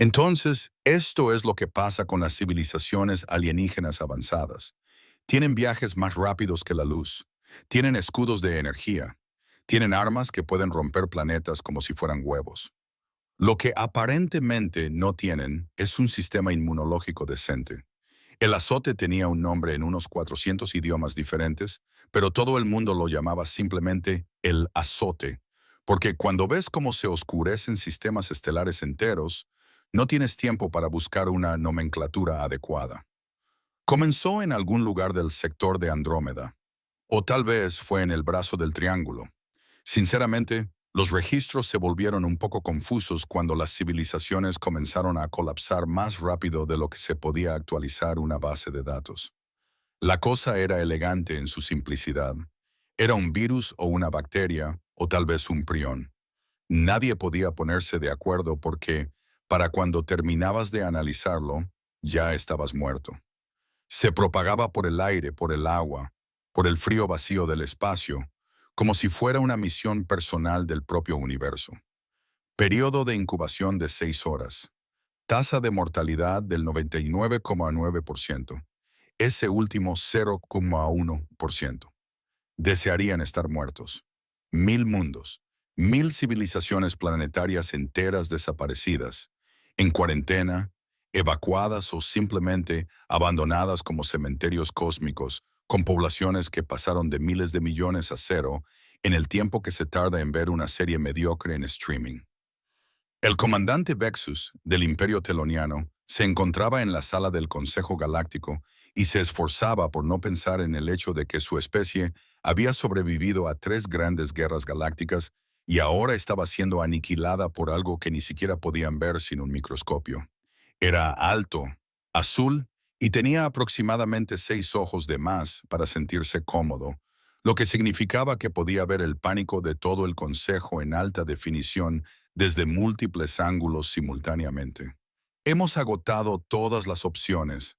Entonces, esto es lo que pasa con las civilizaciones alienígenas avanzadas. Tienen viajes más rápidos que la luz. Tienen escudos de energía. Tienen armas que pueden romper planetas como si fueran huevos. Lo que aparentemente no tienen es un sistema inmunológico decente. El azote tenía un nombre en unos 400 idiomas diferentes, pero todo el mundo lo llamaba simplemente el azote, porque cuando ves cómo se oscurecen sistemas estelares enteros, no tienes tiempo para buscar una nomenclatura adecuada. Comenzó en algún lugar del sector de Andrómeda, o tal vez fue en el brazo del Triángulo. Sinceramente, los registros se volvieron un poco confusos cuando las civilizaciones comenzaron a colapsar más rápido de lo que se podía actualizar una base de datos. La cosa era elegante en su simplicidad. Era un virus o una bacteria, o tal vez un prión. Nadie podía ponerse de acuerdo porque, para cuando terminabas de analizarlo, ya estabas muerto. Se propagaba por el aire, por el agua, por el frío vacío del espacio, como si fuera una misión personal del propio universo. Periodo de incubación de 6 horas. Tasa de mortalidad del 99,9%. Ese último 0,1%. Desearían estar muertos. 1000 mundos, 1000 civilizaciones planetarias enteras desaparecidas, en cuarentena, evacuadas o simplemente abandonadas como cementerios cósmicos, con poblaciones que pasaron de miles de millones a cero en el tiempo que se tarda en ver una serie mediocre en streaming. El comandante Vexus del Imperio Teloniano se encontraba en la sala del Consejo Galáctico y se esforzaba por no pensar en el hecho de que su especie había sobrevivido a 3 grandes guerras galácticas y ahora estaba siendo aniquilada por algo que ni siquiera podían ver sin un microscopio. Era alto, azul y tenía aproximadamente 6 ojos de más para sentirse cómodo, lo que significaba que podía ver el pánico de todo el Consejo en alta definición desde múltiples ángulos simultáneamente. Hemos agotado todas las opciones,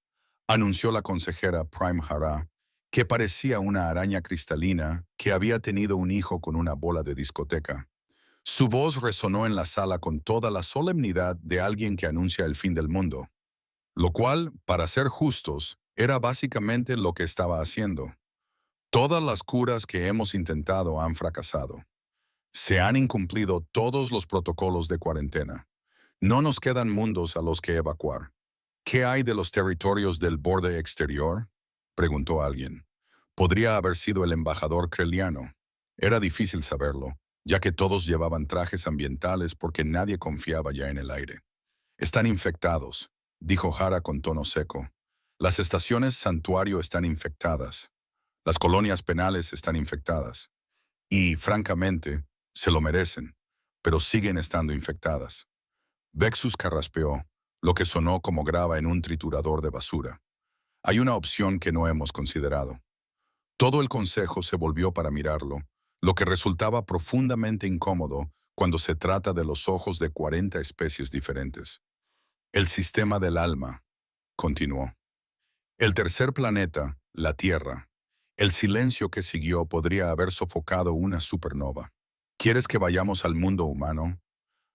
anunció la consejera Prime Hara, que parecía una araña cristalina que había tenido un hijo con una bola de discoteca. Su voz resonó en la sala con toda la solemnidad de alguien que anuncia el fin del mundo, lo cual, para ser justos, era básicamente lo que estaba haciendo. Todas las curas que hemos intentado han fracasado. Se han incumplido todos los protocolos de cuarentena. No nos quedan mundos a los que evacuar. ¿Qué hay de los territorios del borde exterior?, preguntó alguien. Podría haber sido el embajador kreliano. Era difícil saberlo, ya que todos llevaban trajes ambientales porque nadie confiaba ya en el aire. Están infectados, dijo Hara con tono seco. Las estaciones santuario están infectadas. Las colonias penales están infectadas. Y, francamente, se lo merecen, pero siguen estando infectadas. Vexus carraspeó, lo que sonó como grava en un triturador de basura. Hay una opción que no hemos considerado. Todo el consejo se volvió para mirarlo, lo que resultaba profundamente incómodo cuando se trata de los ojos de 40 especies diferentes. El sistema del alma, continuó. El tercer planeta, la Tierra. El silencio que siguió podría haber sofocado una supernova. ¿Quieres que vayamos al mundo humano?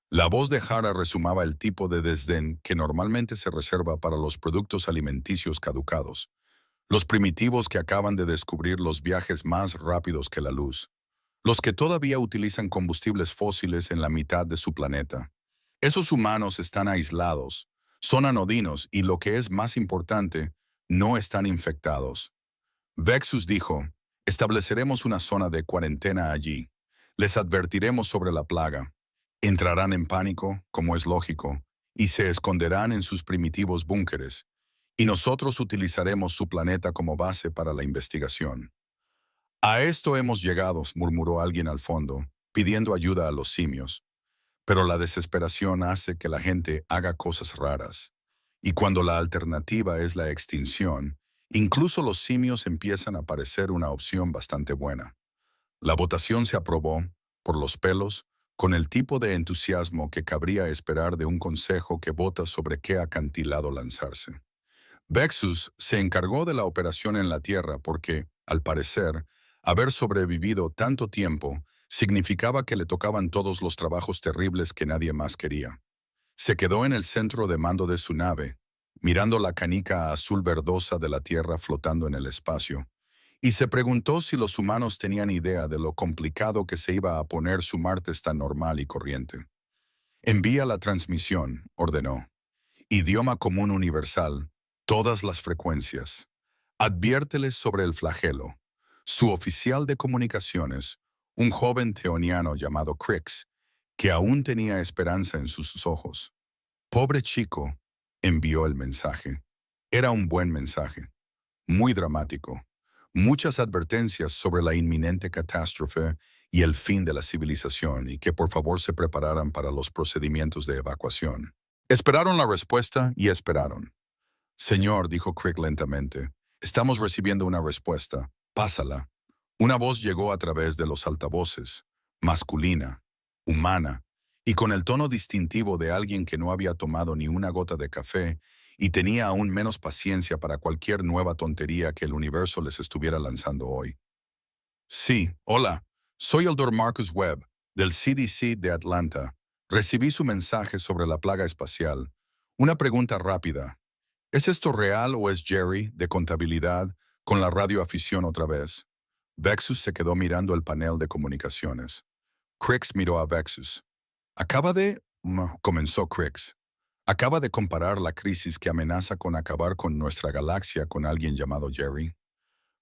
La voz de Hara resumaba el tipo de desdén que normalmente se reserva para los productos alimenticios caducados, los primitivos que acaban de descubrir los viajes más rápidos que la luz, los que todavía utilizan combustibles fósiles en la mitad de su planeta. Esos humanos están aislados, son anodinos y, lo que es más importante, no están infectados. Vexus dijo, estableceremos una zona de cuarentena allí. Les advertiremos sobre la plaga. Entrarán en pánico, como es lógico, y se esconderán en sus primitivos búnkeres, y nosotros utilizaremos su planeta como base para la investigación. A esto hemos llegado, murmuró alguien al fondo, pidiendo ayuda a los simios. Pero la desesperación hace que la gente haga cosas raras. Y cuando la alternativa es la extinción, incluso los simios empiezan a parecer una opción bastante buena. La votación se aprobó, por los pelos, con el tipo de entusiasmo que cabría esperar de un consejo que vota sobre qué acantilado lanzarse. Vexus se encargó de la operación en la Tierra porque, al parecer, haber sobrevivido tanto tiempo significaba que le tocaban todos los trabajos terribles que nadie más quería. Se quedó en el centro de mando de su nave, mirando la canica azul verdosa de la Tierra flotando en el espacio, y se preguntó si los humanos tenían idea de lo complicado que se iba a poner su martes tan normal y corriente. Envía la transmisión, ordenó. Idioma común universal, todas las frecuencias. Adviérteles sobre el flagelo. Su oficial de comunicaciones, un joven teoniano llamado Crix, que aún tenía esperanza en sus ojos. Pobre chico, envió el mensaje. Era un buen mensaje, muy dramático. Muchas advertencias sobre la inminente catástrofe y el fin de la civilización y que por favor se prepararan para los procedimientos de evacuación. Esperaron la respuesta y esperaron. Señor, dijo Crick lentamente, estamos recibiendo una respuesta. Pásala. Una voz llegó a través de los altavoces, masculina, humana, y con el tono distintivo de alguien que no había tomado ni una gota de café y tenía aún menos paciencia para cualquier nueva tontería que el universo les estuviera lanzando hoy. Sí, hola, soy el Dr. Marcus Webb, del CDC de Atlanta. Recibí su mensaje sobre la plaga espacial. Una pregunta rápida. ¿Es esto real o es Jerry, de contabilidad, con la radioafición otra vez? Vexus se quedó mirando el panel de comunicaciones. Crix miró a Vexus. Comenzó Crix. Acaba de comparar la crisis que amenaza con acabar con nuestra galaxia con alguien llamado Jerry.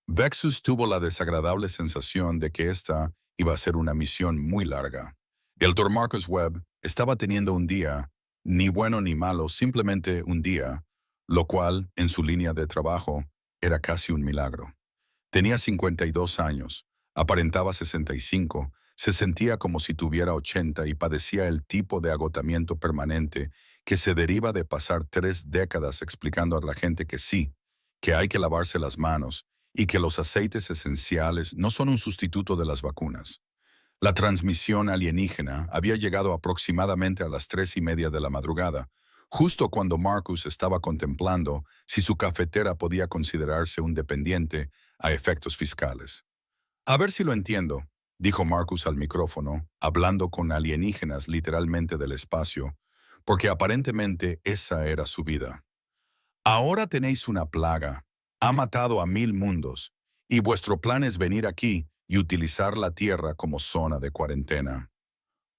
Vexus tuvo la desagradable sensación de que esta iba a ser una misión muy larga. El Dr. Marcus Webb estaba teniendo un día, ni bueno ni malo, simplemente un día, lo cual, en su línea de trabajo, era casi un milagro. Tenía 52 años, aparentaba 65, se sentía como si tuviera 80 y padecía el tipo de agotamiento permanente que se deriva de pasar 3 décadas explicando a la gente que sí, que hay que lavarse las manos y que los aceites esenciales no son un sustituto de las vacunas. La transmisión alienígena había llegado aproximadamente a las 3:30 de la madrugada, justo cuando Marcus estaba contemplando si su cafetera podía considerarse un dependiente a efectos fiscales. A ver si lo entiendo, dijo Marcus al micrófono, hablando con alienígenas literalmente del espacio, porque aparentemente esa era su vida. Ahora tenéis una plaga, ha matado a 1000 mundos, y vuestro plan es venir aquí y utilizar la Tierra como zona de cuarentena.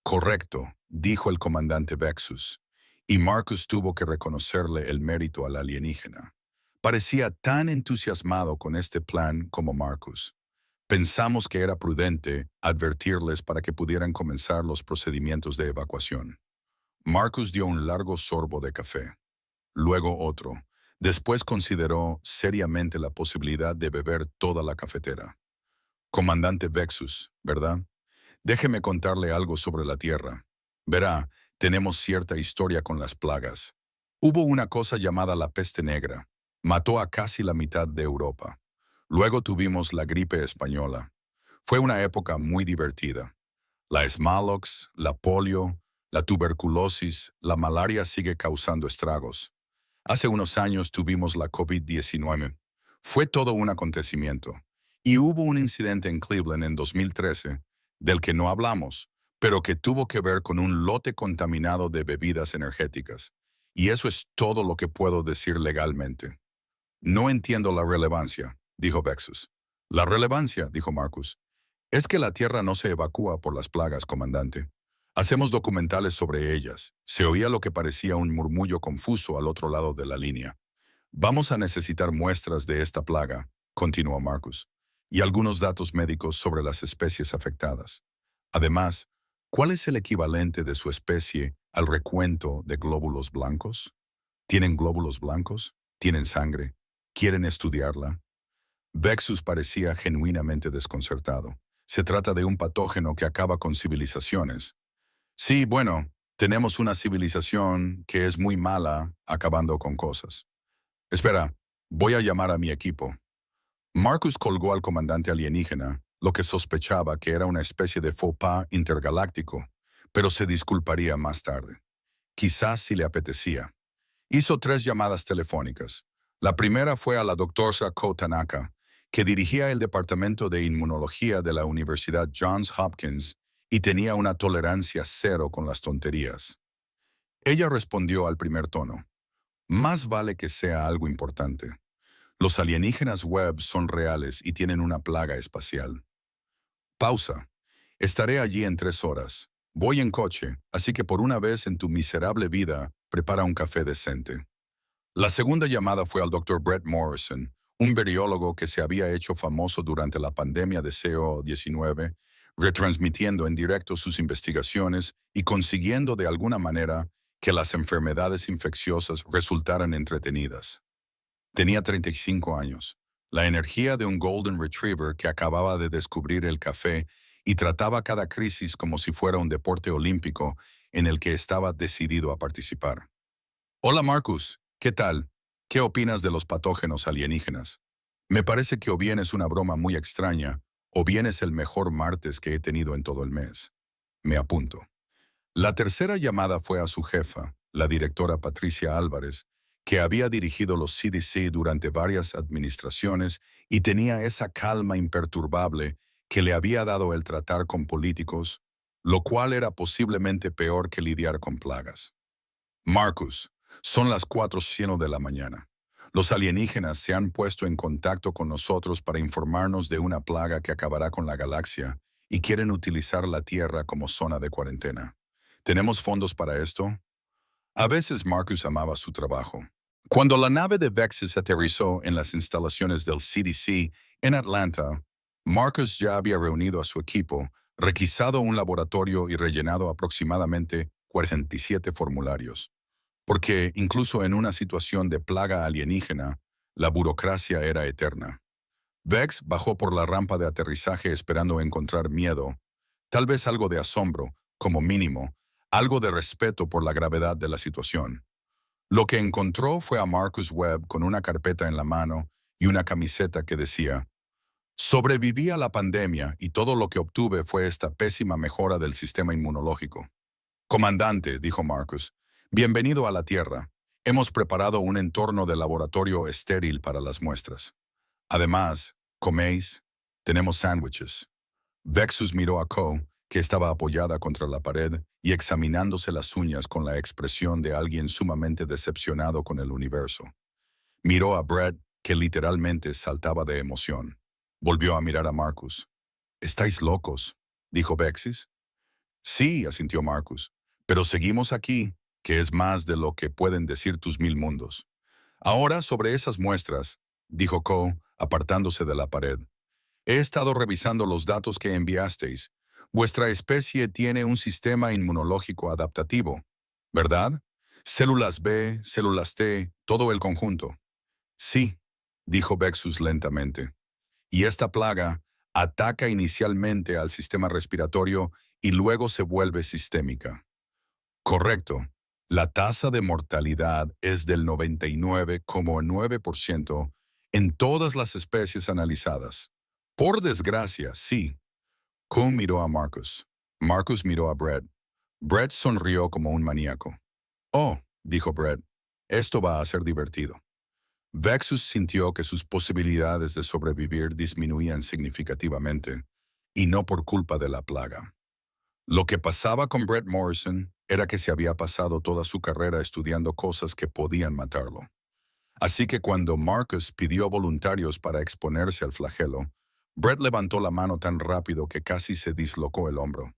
Correcto, dijo el comandante Vexus, y Marcus tuvo que reconocerle el mérito al alienígena. Parecía tan entusiasmado con este plan como Marcus. Pensamos que era prudente advertirles para que pudieran comenzar los procedimientos de evacuación. Marcus dio un largo sorbo de café, luego otro. Después consideró seriamente la posibilidad de beber toda la cafetera. Comandante Vexus, ¿verdad? Déjeme contarle algo sobre la Tierra. Verá, tenemos cierta historia con las plagas. Hubo una cosa llamada la peste negra. Mató a casi la mitad de Europa. Luego tuvimos la gripe española. Fue una época muy divertida. La smallpox, la polio, la tuberculosis, la malaria sigue causando estragos. Hace unos años tuvimos la COVID-19. Fue todo un acontecimiento. Y hubo un incidente en Cleveland en 2013, del que no hablamos, pero que tuvo que ver con un lote contaminado de bebidas energéticas. Y eso es todo lo que puedo decir legalmente. No entiendo la relevancia, dijo Vexus. La relevancia, dijo Marcus, es que la Tierra no se evacúa por las plagas, comandante. Hacemos documentales sobre ellas. Se oía lo que parecía un murmullo confuso al otro lado de la línea. Vamos a necesitar muestras de esta plaga, continuó Marcus, y algunos datos médicos sobre las especies afectadas. Además, ¿cuál es el equivalente de su especie al recuento de glóbulos blancos? ¿Tienen glóbulos blancos? ¿Tienen sangre? ¿Quieren estudiarla? Vexus parecía genuinamente desconcertado. Se trata de un patógeno que acaba con civilizaciones. Sí, bueno, tenemos una civilización que es muy mala acabando con cosas. Espera, voy a llamar a mi equipo. Marcus colgó al comandante alienígena, lo que sospechaba que era una especie de faux pas intergaláctico, pero se disculparía más tarde. Quizás si le apetecía. Hizo 3 llamadas telefónicas. La primera fue a la doctora Ko Tanaka, que dirigía el Departamento de Inmunología de la Universidad Johns Hopkins y tenía una tolerancia cero con las tonterías. Ella respondió al primer tono. Más vale que sea algo importante. Los alienígenas web son reales y tienen una plaga espacial. Pausa. Estaré allí en 3 horas. Voy en coche, así que por una vez en tu miserable vida, prepara un café decente. La segunda llamada fue al Dr. Brett Morrison, un bacteriólogo que se había hecho famoso durante la pandemia de CO-19, retransmitiendo en directo sus investigaciones y consiguiendo de alguna manera que las enfermedades infecciosas resultaran entretenidas. Tenía 35 años, la energía de un Golden Retriever que acababa de descubrir el café y trataba cada crisis como si fuera un deporte olímpico en el que estaba decidido a participar. Hola Marcus, ¿qué tal? ¿Qué opinas de los patógenos alienígenas? Me parece que o bien es una broma muy extraña, o bien es el mejor martes que he tenido en todo el mes. Me apunto. La tercera llamada fue a su jefa, la directora Patricia Álvarez, que había dirigido los CDC durante varias administraciones y tenía esa calma imperturbable que le había dado el tratar con políticos, lo cual era posiblemente peor que lidiar con plagas. Marcus, son las 4:00 de la mañana. Los alienígenas se han puesto en contacto con nosotros para informarnos de una plaga que acabará con la galaxia y quieren utilizar la Tierra como zona de cuarentena. ¿Tenemos fondos para esto? A veces Marcus amaba su trabajo. Cuando la nave de Vexus aterrizó en las instalaciones del CDC en Atlanta, Marcus ya había reunido a su equipo, requisado un laboratorio y rellenado aproximadamente 47 formularios. Porque incluso en una situación de plaga alienígena, la burocracia era eterna. Vex bajó por la rampa de aterrizaje esperando encontrar miedo, tal vez algo de asombro, como mínimo, algo de respeto por la gravedad de la situación. Lo que encontró fue a Marcus Webb con una carpeta en la mano y una camiseta que decía, sobreviví a la pandemia y todo lo que obtuve fue esta pésima mejora del sistema inmunológico. Comandante, dijo Marcus, bienvenido a la Tierra. Hemos preparado un entorno de laboratorio estéril para las muestras. Además, coméis, tenemos sándwiches. Vexus miró a Co, que estaba apoyada contra la pared y examinándose las uñas con la expresión de alguien sumamente decepcionado con el universo. Miró a Brett, que literalmente saltaba de emoción. Volvió a mirar a Marcus. «¿Estáis locos?», dijo Vexus. «Sí», asintió Marcus, «pero seguimos aquí, que es más de lo que pueden decir tus 1000 mundos». «Ahora sobre esas muestras», dijo Co, apartándose de la pared. «He estado revisando los datos que enviasteis. Vuestra especie tiene un sistema inmunológico adaptativo, ¿verdad? Células B, células T, todo el conjunto». «Sí», dijo Vexus lentamente. «Y esta plaga ataca inicialmente al sistema respiratorio y luego se vuelve sistémica». «Correcto. La tasa de mortalidad es del 99,9% en todas las especies analizadas. Por desgracia, sí». Kuhn miró a Marcus. Marcus miró a Brett. Brett sonrió como un maníaco. «Oh», dijo Brett, «esto va a ser divertido». Vexus sintió que sus posibilidades de sobrevivir disminuían significativamente, y no por culpa de la plaga. Lo que pasaba con Brett Morrison era que se había pasado toda su carrera estudiando cosas que podían matarlo. Así que cuando Marcus pidió voluntarios para exponerse al flagelo, Brett levantó la mano tan rápido que casi se dislocó el hombro.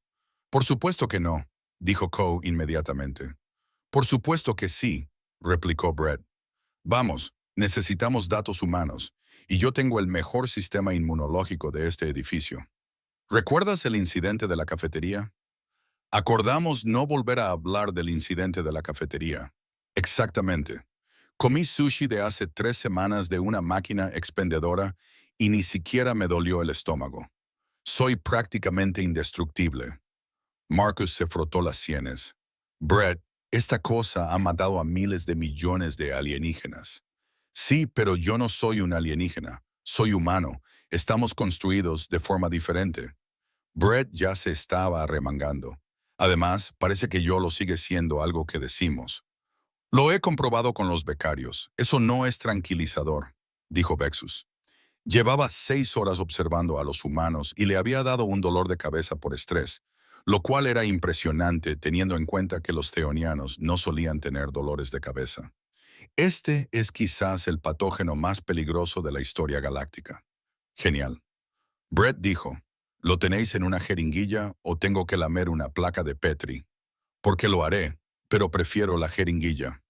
«Por supuesto que no», dijo Co inmediatamente. «Por supuesto que sí», replicó Brett. «Vamos, necesitamos datos humanos, y yo tengo el mejor sistema inmunológico de este edificio». «¿Recuerdas el incidente de la cafetería?» Acordamos no volver a hablar del incidente de la cafetería. Exactamente. Comí sushi de hace 3 semanas de una máquina expendedora y ni siquiera me dolió el estómago. Soy prácticamente indestructible. Marcus se frotó las sienes. Brett, esta cosa ha matado a miles de millones de alienígenas. Sí, pero yo no soy un alienígena. Soy humano. Estamos construidos de forma diferente. Brett ya se estaba arremangando. Además, parece que yo lo sigue siendo algo que decimos. «Lo he comprobado con los becarios. Eso no es tranquilizador», dijo Vexus. Llevaba 6 horas observando a los humanos y le había dado un dolor de cabeza por estrés, lo cual era impresionante teniendo en cuenta que los teonianos no solían tener dolores de cabeza. Este es quizás el patógeno más peligroso de la historia galáctica. Genial. Brett dijo, ¿lo tenéis en una jeringuilla o tengo que lamer una placa de Petri? Porque lo haré, pero prefiero la jeringuilla.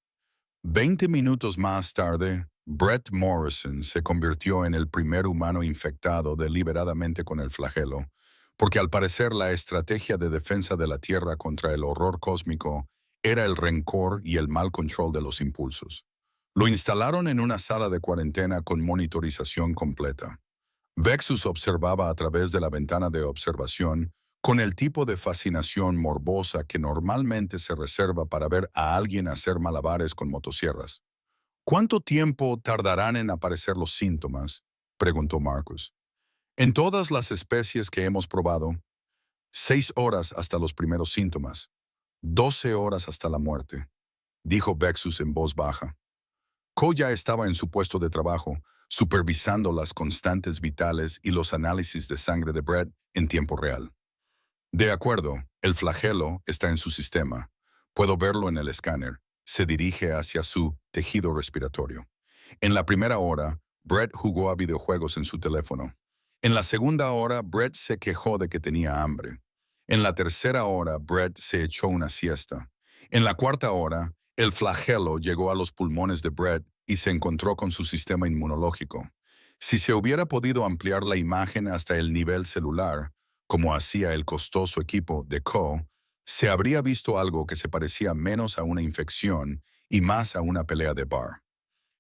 20 minutos más tarde, Brett Morrison se convirtió en el primer humano infectado deliberadamente con el flagelo, porque al parecer la estrategia de defensa de la Tierra contra el horror cósmico era el rencor y el mal control de los impulsos. Lo instalaron en una sala de cuarentena con monitorización completa. Vexus observaba a través de la ventana de observación con el tipo de fascinación morbosa que normalmente se reserva para ver a alguien hacer malabares con motosierras. ¿Cuánto tiempo tardarán en aparecer los síntomas?, preguntó Marcus. En todas las especies que hemos probado, 6 horas hasta los primeros síntomas, 12 horas hasta la muerte, dijo Vexus en voz baja. Ko ya estaba en su puesto de trabajo, supervisando las constantes vitales y los análisis de sangre de Brett en tiempo real. De acuerdo, el flagelo está en su sistema. Puedo verlo en el escáner. Se dirige hacia su tejido respiratorio. En la primera hora, Brett jugó a videojuegos en su teléfono. En la segunda hora, Brett se quejó de que tenía hambre. En la tercera hora, Brett se echó una siesta. En la cuarta hora, el flagelo llegó a los pulmones de Brett y se encontró con su sistema inmunológico. Si se hubiera podido ampliar la imagen hasta el nivel celular, como hacía el costoso equipo de Ko, se habría visto algo que se parecía menos a una infección y más a una pelea de bar.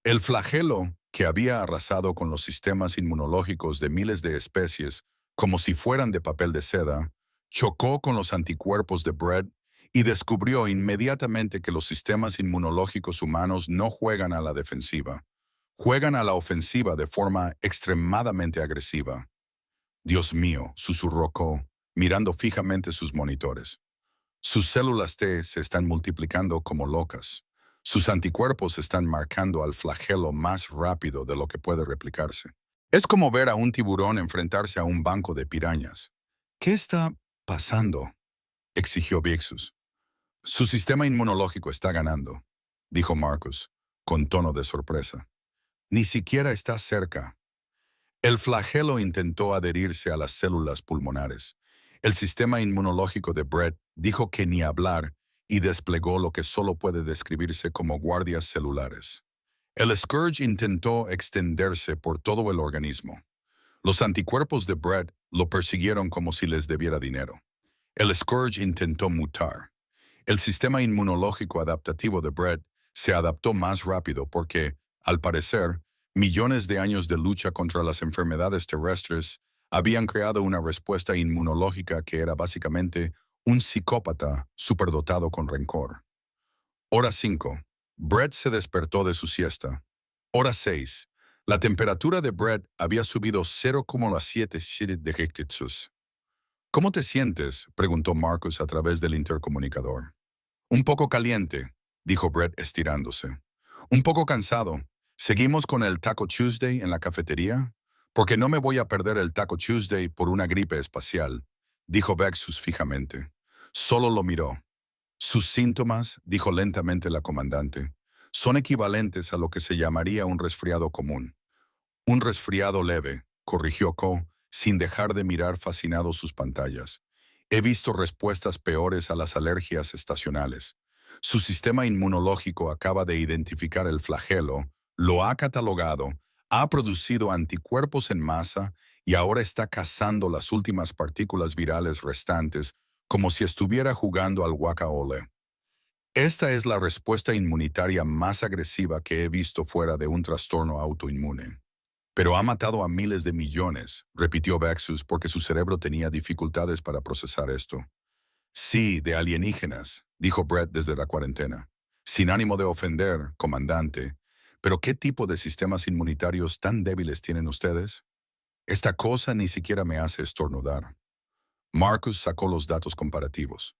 El flagelo, que había arrasado con los sistemas inmunológicos de miles de especies como si fueran de papel de seda, chocó con los anticuerpos de Brett y descubrió inmediatamente que los sistemas inmunológicos humanos no juegan a la defensiva, juegan a la ofensiva de forma extremadamente agresiva. Dios mío, susurró Ko, mirando fijamente sus monitores. Sus células T se están multiplicando como locas. Sus anticuerpos están marcando al flagelo más rápido de lo que puede replicarse. Es como ver a un tiburón enfrentarse a un banco de pirañas. ¿Qué está pasando?, exigió Vexus. Su sistema inmunológico está ganando, dijo Marcus, con tono de sorpresa. Ni siquiera está cerca. El flagelo intentó adherirse a las células pulmonares. El sistema inmunológico de Brett dijo que ni hablar y desplegó lo que solo puede describirse como guardias celulares. El Scourge intentó extenderse por todo el organismo. Los anticuerpos de Brett lo persiguieron como si les debiera dinero. El Scourge intentó mutar. El sistema inmunológico adaptativo de Brett se adaptó más rápido porque, al parecer, millones de años de lucha contra las enfermedades terrestres habían creado una respuesta inmunológica que era básicamente un psicópata superdotado con rencor. Hora 5. Brett se despertó de su siesta. Hora 6. La temperatura de Brett había subido 0,7 Celsius. ¿Cómo te sientes?, preguntó Marcus a través del intercomunicador. Un poco caliente, dijo Brett estirándose. Un poco cansado. ¿Seguimos con el Taco Tuesday en la cafetería? Porque no me voy a perder el Taco Tuesday por una gripe espacial, dijo Vexus fijamente. Solo lo miró. Sus síntomas, dijo lentamente la comandante, son equivalentes a lo que se llamaría un resfriado común. Un resfriado leve, corrigió Ko, sin dejar de mirar fascinado sus pantallas. He visto respuestas peores a las alergias estacionales. Su sistema inmunológico acaba de identificar el flagelo, lo ha catalogado, ha producido anticuerpos en masa y ahora está cazando las últimas partículas virales restantes como si estuviera jugando al guacamole. Esta es la respuesta inmunitaria más agresiva que he visto fuera de un trastorno autoinmune. Pero ha matado a miles de millones, repitió Vexus porque su cerebro tenía dificultades para procesar esto. Sí, de alienígenas, dijo Brett desde la cuarentena. Sin ánimo de ofender, comandante, ¿pero qué tipo de sistemas inmunitarios tan débiles tienen ustedes? Esta cosa ni siquiera me hace estornudar. Marcus sacó los datos comparativos.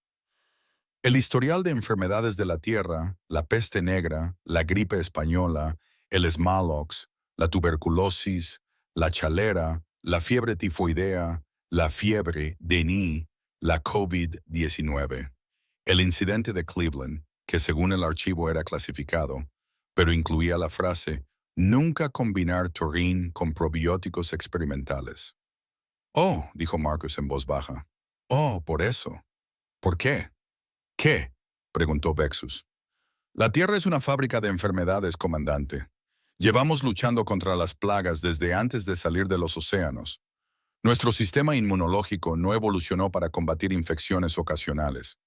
El historial de enfermedades de la Tierra, la peste negra, la gripe española, el smallpox, la tuberculosis, la chalera, la fiebre tifoidea, la fiebre, Denis, la COVID-19, el incidente de Cleveland, que según el archivo era clasificado, pero incluía la frase «Nunca combinar taurine con probióticos experimentales». «Oh», dijo Marcus en voz baja. «Oh, por eso. ¿Por qué?» «¿Qué?», preguntó Vexus. «La Tierra es una fábrica de enfermedades, comandante. Llevamos luchando contra las plagas desde antes de salir de los océanos. Nuestro sistema inmunológico no evolucionó para combatir infecciones ocasionales.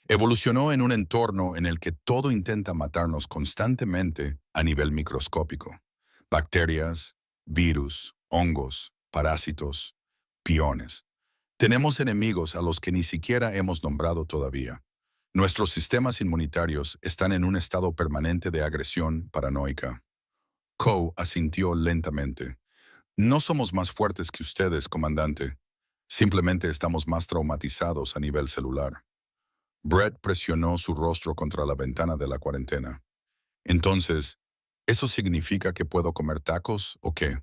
Evolucionó en un entorno en el que todo intenta matarnos constantemente a nivel microscópico. Bacterias, virus, hongos, parásitos, piones. Tenemos enemigos a los que ni siquiera hemos nombrado todavía. Nuestros sistemas inmunitarios están en un estado permanente de agresión paranoica». Coe asintió lentamente. «No somos más fuertes que ustedes, comandante. Simplemente estamos más traumatizados a nivel celular». Brett presionó su rostro contra la ventana de la cuarentena. «Entonces, ¿eso significa que puedo comer tacos o qué?»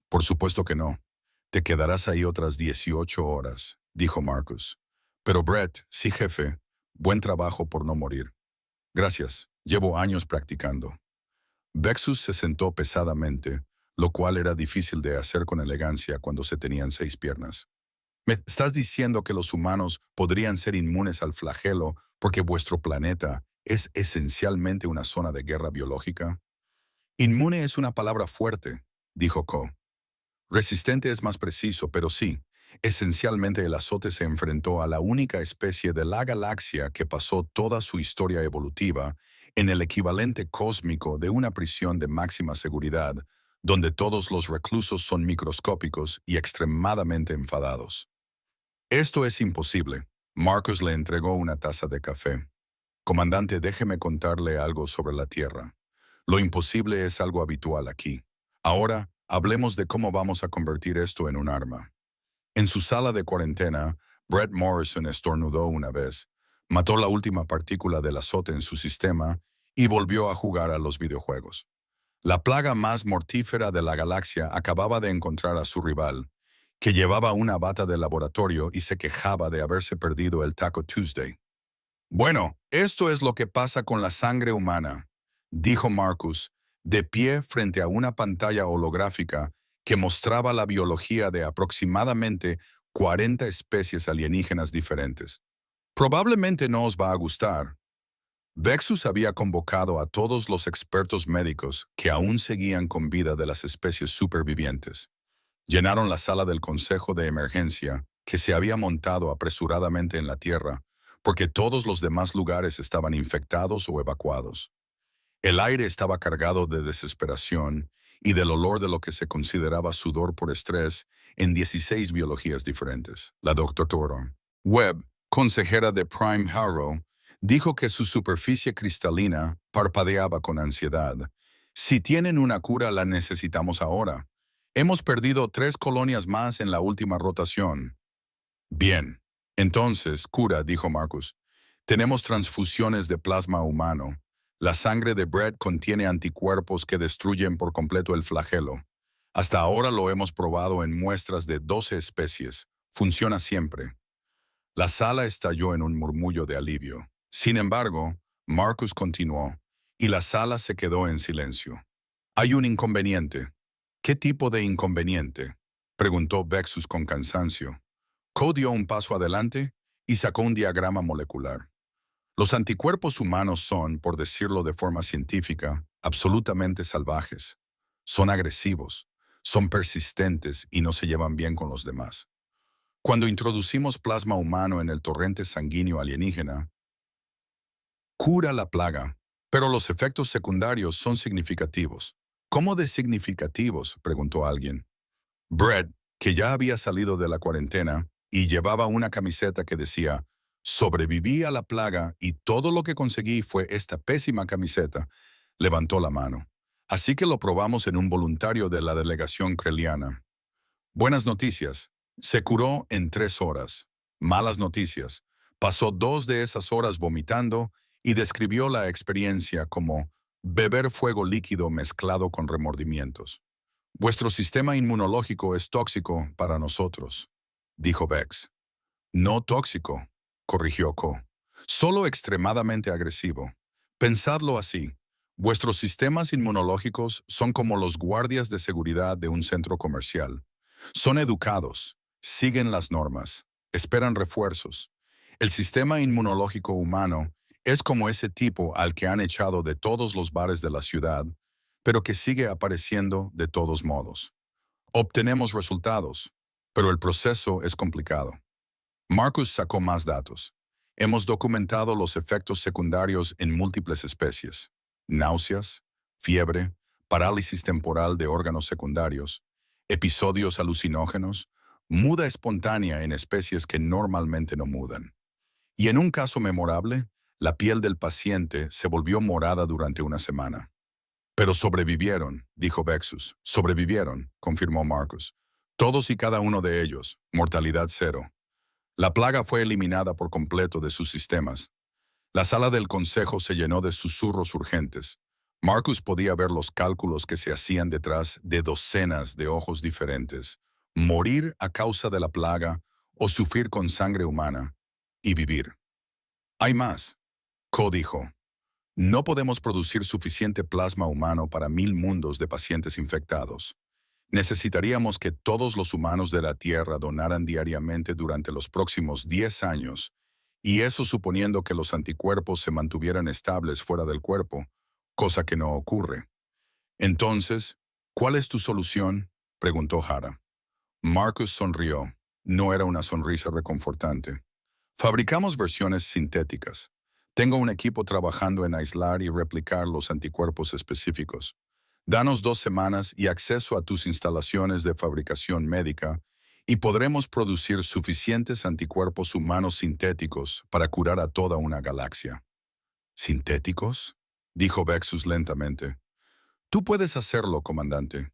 «Por supuesto que no. Te quedarás ahí otras 18 horas», dijo Marcus. «Pero Brett, sí jefe, buen trabajo por no morir». «Gracias, llevo años practicando». Vexus se sentó pesadamente, lo cual era difícil de hacer con elegancia cuando se tenían 6 piernas. ¿Me estás diciendo que los humanos podrían ser inmunes al flagelo porque vuestro planeta es esencialmente una zona de guerra biológica? Inmune es una palabra fuerte, dijo Coe. Resistente es más preciso, pero sí, esencialmente el azote se enfrentó a la única especie de la galaxia que pasó toda su historia evolutiva en el equivalente cósmico de una prisión de máxima seguridad, donde todos los reclusos son microscópicos y extremadamente enfadados. «Esto es imposible». Marcus le entregó una taza de café. «Comandante, déjeme contarle algo sobre la Tierra. Lo imposible es algo habitual aquí. Ahora, hablemos de cómo vamos a convertir esto en un arma». En su sala de cuarentena, Brett Morrison estornudó una vez, mató la última partícula del azote en su sistema y volvió a jugar a los videojuegos. La plaga más mortífera de la galaxia acababa de encontrar a su rival, que llevaba una bata de laboratorio y se quejaba de haberse perdido el Taco Tuesday. «Bueno, esto es lo que pasa con la sangre humana», dijo Marcus, de pie frente a una pantalla holográfica que mostraba la biología de aproximadamente 40 especies alienígenas diferentes. «Probablemente no os va a gustar». Vexus había convocado a todos los expertos médicos que aún seguían con vida de las especies supervivientes. Llenaron la sala del Consejo de Emergencia, que se había montado apresuradamente en la Tierra, porque todos los demás lugares estaban infectados o evacuados. El aire estaba cargado de desesperación y del olor de lo que se consideraba sudor por estrés en 16 biologías diferentes. La doctora Webb, consejera de Prime Harrow, dijo que su superficie cristalina parpadeaba con ansiedad. «Si tienen una cura, la necesitamos ahora. Hemos perdido 3 colonias más en la última rotación». «Bien. Entonces, cura», dijo Marcus. «Tenemos transfusiones de plasma humano. La sangre de Brett contiene anticuerpos que destruyen por completo el flagelo. Hasta ahora lo hemos probado en muestras de 12 especies. Funciona siempre». La sala estalló en un murmullo de alivio. Sin embargo, Marcus continuó, y la sala se quedó en silencio. «Hay un inconveniente». «¿Qué tipo de inconveniente?», preguntó Vexus con cansancio. Coe dio un paso adelante y sacó un diagrama molecular. «Los anticuerpos humanos son, por decirlo de forma científica, absolutamente salvajes. Son agresivos, son persistentes y no se llevan bien con los demás. Cuando introducimos plasma humano en el torrente sanguíneo alienígena, cura la plaga, pero los efectos secundarios son significativos». «¿Cómo de significativos?», preguntó alguien. Brett, que ya había salido de la cuarentena y llevaba una camiseta que decía «Sobreviví a la plaga y todo lo que conseguí fue esta pésima camiseta», levantó la mano. «Así que lo probamos en un voluntario de la delegación creliana. Buenas noticias. Se curó en 3 horas. Malas noticias. Pasó 2 de esas horas vomitando y describió la experiencia como beber fuego líquido mezclado con remordimientos. «Vuestro sistema inmunológico es tóxico para nosotros», dijo Vex. No tóxico, corrigió Ko. Solo extremadamente agresivo. Pensadlo así. Vuestros sistemas inmunológicos son como los guardias de seguridad de un centro comercial. Son educados, siguen las normas, esperan refuerzos. El sistema inmunológico humano es como ese tipo al que han echado de todos los bares de la ciudad, pero que sigue apareciendo de todos modos. Obtenemos resultados, pero el proceso es complicado. Marcus sacó más datos. Hemos documentado los efectos secundarios en múltiples especies: náuseas, fiebre, parálisis temporal de órganos secundarios, episodios alucinógenos, muda espontánea en especies que normalmente no mudan. Y en un caso memorable, la piel del paciente se volvió morada durante una semana. Pero sobrevivieron, dijo Vexus. Sobrevivieron, confirmó Marcus. Todos y cada uno de ellos, mortalidad cero. La plaga fue eliminada por completo de sus sistemas. La sala del consejo se llenó de susurros urgentes. Marcus podía ver los cálculos que se hacían detrás de docenas de ojos diferentes. Morir a causa de la plaga o sufrir con sangre humana y vivir. Hay más, Ko dijo. No podemos producir suficiente plasma humano para 1000 mundos de pacientes infectados. Necesitaríamos que todos los humanos de la Tierra donaran diariamente durante los próximos 10 años, y eso suponiendo que los anticuerpos se mantuvieran estables fuera del cuerpo, cosa que no ocurre. Entonces, ¿cuál es tu solución?, preguntó Hara. Marcus sonrió. No era una sonrisa reconfortante. Fabricamos versiones sintéticas. Tengo un equipo trabajando en aislar y replicar los anticuerpos específicos. Danos 2 semanas y acceso a tus instalaciones de fabricación médica y podremos producir suficientes anticuerpos humanos sintéticos para curar a toda una galaxia. ¿Sintéticos?, dijo Vexus lentamente. Tú puedes hacerlo, comandante.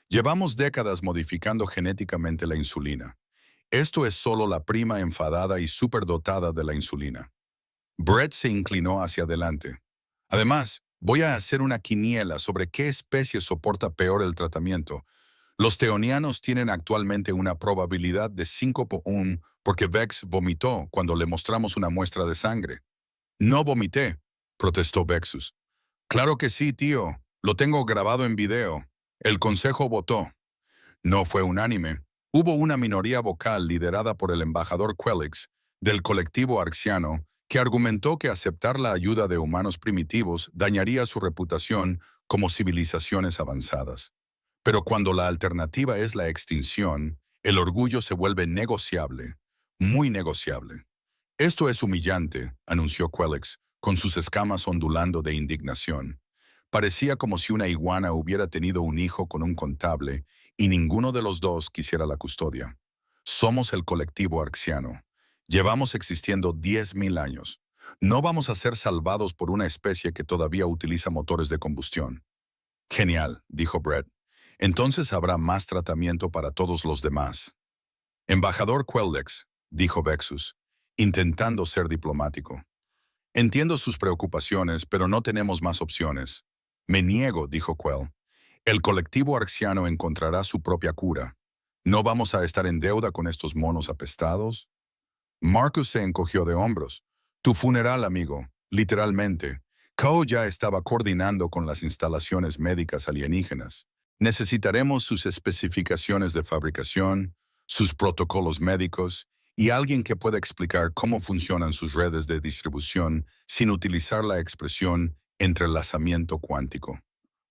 Llevamos décadas modificando genéticamente la insulina. Esto es solo la prima enfadada y superdotada de la insulina. Brett se inclinó hacia adelante. Además, voy a hacer una quiniela sobre qué especie soporta peor el tratamiento. Los teonianos tienen actualmente una probabilidad de 5 por 1 porque Vex vomitó cuando le mostramos una muestra de sangre. No vomité, protestó Vexus. Claro que sí, tío. Lo tengo grabado en video. El consejo votó. No fue unánime. Hubo una minoría vocal liderada por el embajador Quelix, del colectivo arxiano, que argumentó que aceptar la ayuda de humanos primitivos dañaría su reputación como civilizaciones avanzadas. Pero cuando la alternativa es la extinción, el orgullo se vuelve negociable, muy negociable. Esto es humillante, anunció Quelix, con sus escamas ondulando de indignación. Parecía como si una iguana hubiera tenido un hijo con un contable y ninguno de los dos quisiera la custodia. Somos el colectivo arxiano. Llevamos existiendo 10.000 años. No vamos a ser salvados por una especie que todavía utiliza motores de combustión. Genial, dijo Brett. Entonces habrá más tratamiento para todos los demás. Embajador Quellex, dijo Vexus, intentando ser diplomático. Entiendo sus preocupaciones, pero no tenemos más opciones. Me niego, dijo Quell. El colectivo arxiano encontrará su propia cura. ¿No vamos a estar en deuda con estos monos apestados? Marcus se encogió de hombros. Tu funeral, amigo, literalmente. Kao ya estaba coordinando con las instalaciones médicas alienígenas. Necesitaremos sus especificaciones de fabricación, sus protocolos médicos y alguien que pueda explicar cómo funcionan sus redes de distribución sin utilizar la expresión entrelazamiento cuántico,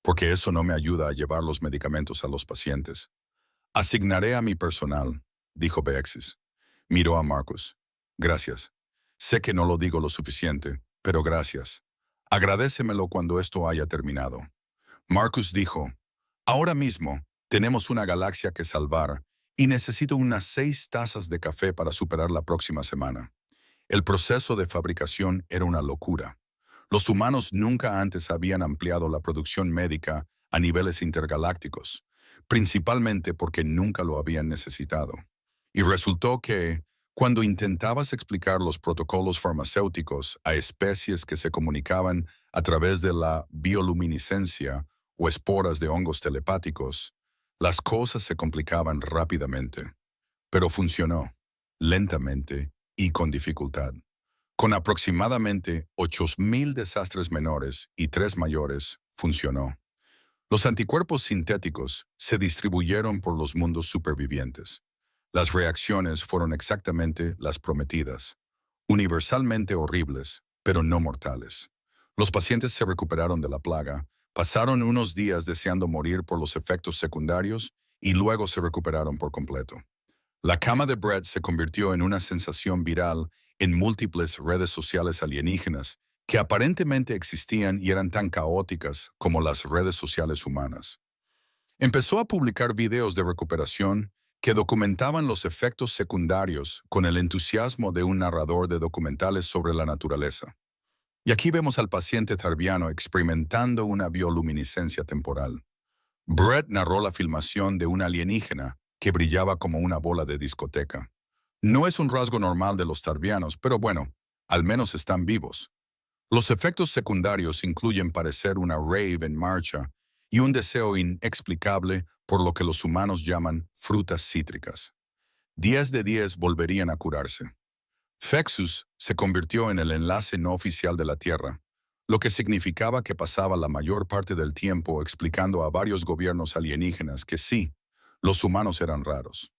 porque eso no me ayuda a llevar los medicamentos a los pacientes. Asignaré a mi personal, dijo Bexis. Miró a Marcus. Gracias. Sé que no lo digo lo suficiente, pero gracias. Agradécemelo cuando esto haya terminado. Marcus dijo, ahora mismo tenemos una galaxia que salvar y necesito unas 6 tazas de café para superar la próxima semana. El proceso de fabricación era una locura. Los humanos nunca antes habían ampliado la producción médica a niveles intergalácticos, principalmente porque nunca lo habían necesitado. Y resultó que, cuando intentabas explicar los protocolos farmacéuticos a especies que se comunicaban a través de la bioluminiscencia o esporas de hongos telepáticos, las cosas se complicaban rápidamente. Pero funcionó, lentamente y con dificultad. Con aproximadamente 8.000 desastres menores y 3 mayores, funcionó. Los anticuerpos sintéticos se distribuyeron por los mundos supervivientes. Las reacciones fueron exactamente las prometidas, universalmente horribles, pero no mortales. Los pacientes se recuperaron de la plaga, pasaron unos días deseando morir por los efectos secundarios y luego se recuperaron por completo. La cama de Brett se convirtió en una sensación viral en múltiples redes sociales alienígenas que aparentemente existían y eran tan caóticas como las redes sociales humanas. Empezó a publicar videos de recuperación que documentaban los efectos secundarios con el entusiasmo de un narrador de documentales sobre la naturaleza. Y aquí vemos al paciente tarviano experimentando una bioluminiscencia temporal. Brett narró la filmación de un alienígena que brillaba como una bola de discoteca. No es un rasgo normal de los tarvianos, pero bueno, al menos están vivos. Los efectos secundarios incluyen parecer una rave en marcha y un deseo inexplicable por lo que los humanos llaman frutas cítricas. 10 de 10 volverían a curarse. Fexus se convirtió en el enlace no oficial de la Tierra, lo que significaba que pasaba la mayor parte del tiempo explicando a varios gobiernos alienígenas que sí, los humanos eran raros.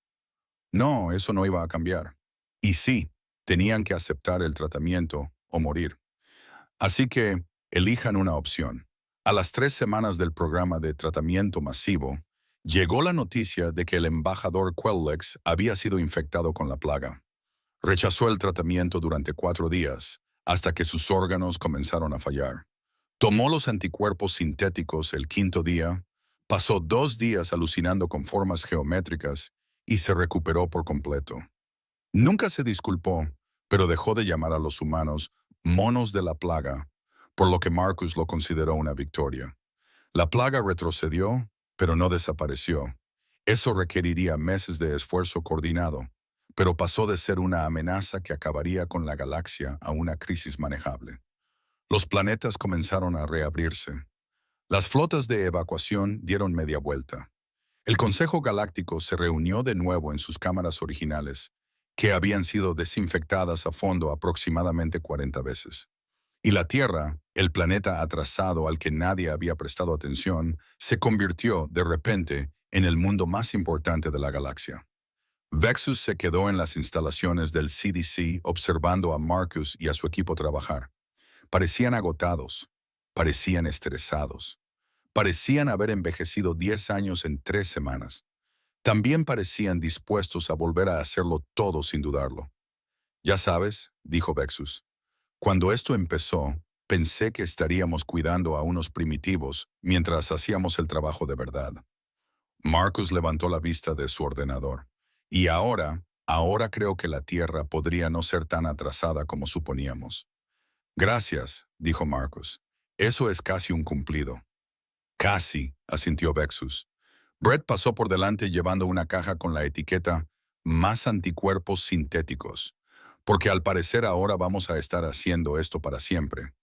No, eso no iba a cambiar. Y sí, tenían que aceptar el tratamiento o morir. Así que, elijan una opción. A las 3 semanas del programa de tratamiento masivo, llegó la noticia de que el embajador Quellex había sido infectado con la plaga. Rechazó el tratamiento durante 4 días, hasta que sus órganos comenzaron a fallar. Tomó los anticuerpos sintéticos el 5.º día, pasó 2 días alucinando con formas geométricas y se recuperó por completo. Nunca se disculpó, pero dejó de llamar a los humanos monos de la plaga, por lo que Marcus lo consideró una victoria. La plaga retrocedió, pero no desapareció. Eso requeriría meses de esfuerzo coordinado, pero pasó de ser una amenaza que acabaría con la galaxia a una crisis manejable. Los planetas comenzaron a reabrirse. Las flotas de evacuación dieron media vuelta. El Consejo Galáctico se reunió de nuevo en sus cámaras originales, que habían sido desinfectadas a fondo aproximadamente 40 veces. Y la Tierra, el planeta atrasado al que nadie había prestado atención, se convirtió, de repente, en el mundo más importante de la galaxia. Vexus se quedó en las instalaciones del CDC observando a Marcus y a su equipo trabajar. Parecían agotados, parecían estresados, parecían haber envejecido 10 años en 3 semanas. También parecían dispuestos a volver a hacerlo todo sin dudarlo. Ya sabes, dijo Vexus, cuando esto empezó, pensé que estaríamos cuidando a unos primitivos mientras hacíamos el trabajo de verdad. Marcus levantó la vista de su ordenador. Y ahora creo que la Tierra podría no ser tan atrasada como suponíamos. Gracias, dijo Marcus. Eso es casi un cumplido. Casi, asintió Vexus. Brett pasó por delante llevando una caja con la etiqueta «Más anticuerpos sintéticos», porque al parecer ahora vamos a estar haciendo esto para siempre.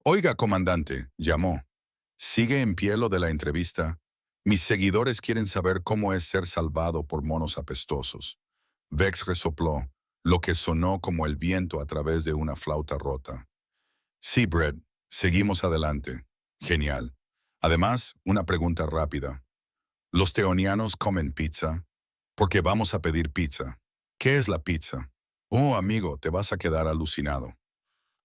Oiga, comandante, llamó. ¿Sigue en pie lo de la entrevista? Mis seguidores quieren saber cómo es ser salvado por monos apestosos. Vex resopló, lo que sonó como el viento a través de una flauta rota. Sí, Brett, seguimos adelante. Genial. Además, una pregunta rápida. ¿Los teonianos comen pizza? Porque vamos a pedir pizza. ¿Qué es la pizza? Oh, amigo, te vas a quedar alucinado.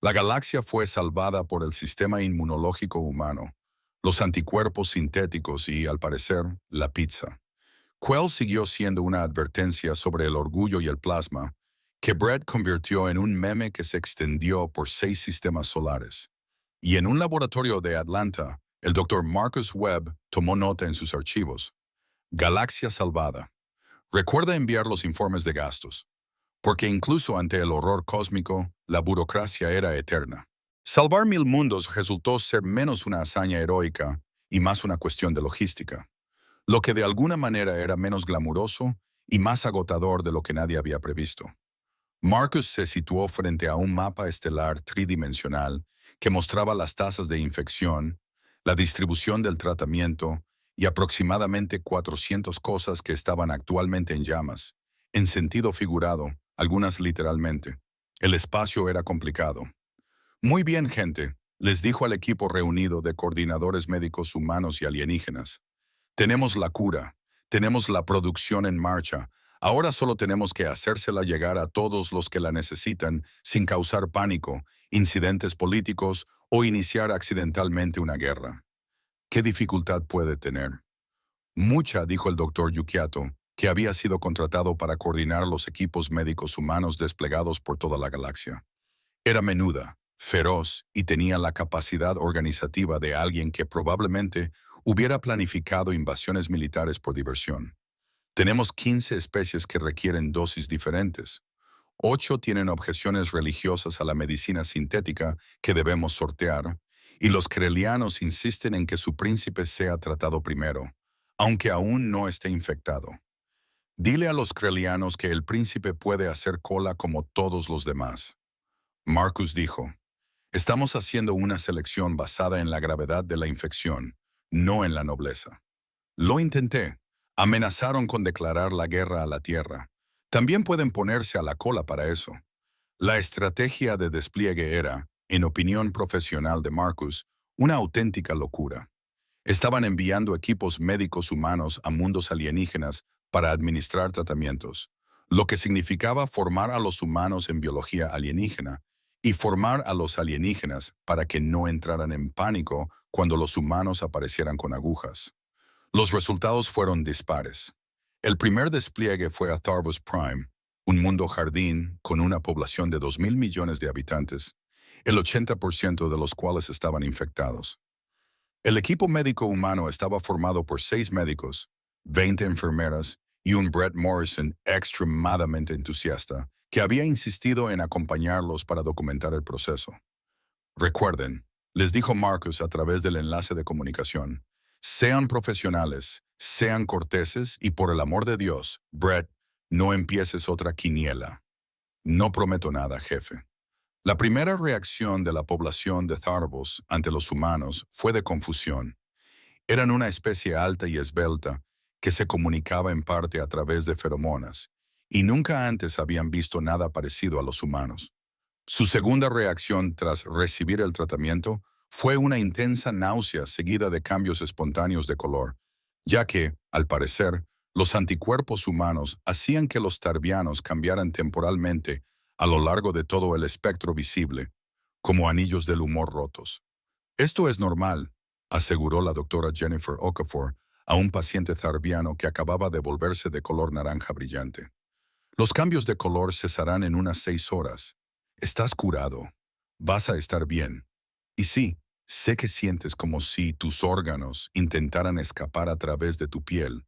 La galaxia fue salvada por el sistema inmunológico humano, los anticuerpos sintéticos y, al parecer, la pizza. Quell siguió siendo una advertencia sobre el orgullo y el plasma, que Brett convirtió en un meme que se extendió por 6 sistemas solares. Y en un laboratorio de Atlanta, el Dr. Marcus Webb tomó nota en sus archivos. Galaxia salvada. Recuerda enviar los informes de gastos, porque incluso ante el horror cósmico, la burocracia era eterna. Salvar 1000 mundos resultó ser menos una hazaña heroica y más una cuestión de logística, lo que de alguna manera era menos glamuroso y más agotador de lo que nadie había previsto. Marcus se situó frente a un mapa estelar tridimensional que mostraba las tasas de infección, la distribución del tratamiento y aproximadamente 400 cosas que estaban actualmente en llamas, en sentido figurado, algunas literalmente. El espacio era complicado. Muy bien, gente, les dijo al equipo reunido de coordinadores médicos humanos y alienígenas. Tenemos la cura, tenemos la producción en marcha. Ahora solo tenemos que hacérsela llegar a todos los que la necesitan sin causar pánico, incidentes políticos o iniciar accidentalmente una guerra. ¿Qué dificultad puede tener? Mucha, dijo el doctor Yukiato, que había sido contratado para coordinar los equipos médicos humanos desplegados por toda la galaxia. Era menuda, feroz y tenía la capacidad organizativa de alguien que probablemente hubiera planificado invasiones militares por diversión. Tenemos 15 especies que requieren dosis diferentes. 8 tienen objeciones religiosas a la medicina sintética que debemos sortear, y los crelianos insisten en que su príncipe sea tratado primero, aunque aún no esté infectado. Dile a los crelianos que el príncipe puede hacer cola como todos los demás. Marcus dijo, estamos haciendo una selección basada en la gravedad de la infección, no en la nobleza. Lo intenté. Amenazaron con declarar la guerra a la Tierra. También pueden ponerse a la cola para eso. La estrategia de despliegue era, en opinión profesional de Marcus, una auténtica locura. Estaban enviando equipos médicos humanos a mundos alienígenas para administrar tratamientos, lo que significaba formar a los humanos en biología alienígena y formar a los alienígenas para que no entraran en pánico cuando los humanos aparecieran con agujas. Los resultados fueron dispares. El primer despliegue fue a Tharvos Prime, un mundo jardín con una población de 2.000 millones de habitantes, el 80% de los cuales estaban infectados. El equipo médico humano estaba formado por 6 médicos, 20 enfermeras y un Brett Morrison extremadamente entusiasta, que había insistido en acompañarlos para documentar el proceso. Recuerden, les dijo Marcus a través del enlace de comunicación, sean profesionales, sean corteses y por el amor de Dios, Brett, no empieces otra quiniela. No prometo nada, jefe. La primera reacción de la población de Tharvos ante los humanos fue de confusión. Eran una especie alta y esbelta que se comunicaba en parte a través de feromonas, y nunca antes habían visto nada parecido a los humanos. Su segunda reacción tras recibir el tratamiento fue una intensa náusea seguida de cambios espontáneos de color, ya que, al parecer, los anticuerpos humanos hacían que los tarvianos cambiaran temporalmente a lo largo de todo el espectro visible, como anillos del humor rotos. Esto es normal, aseguró la doctora Jennifer Okafor a un paciente tarviano que acababa de volverse de color naranja brillante. Los cambios de color cesarán en unas 6 horas. Estás curado. Vas a estar bien. Y sí, sé que sientes como si tus órganos intentaran escapar a través de tu piel.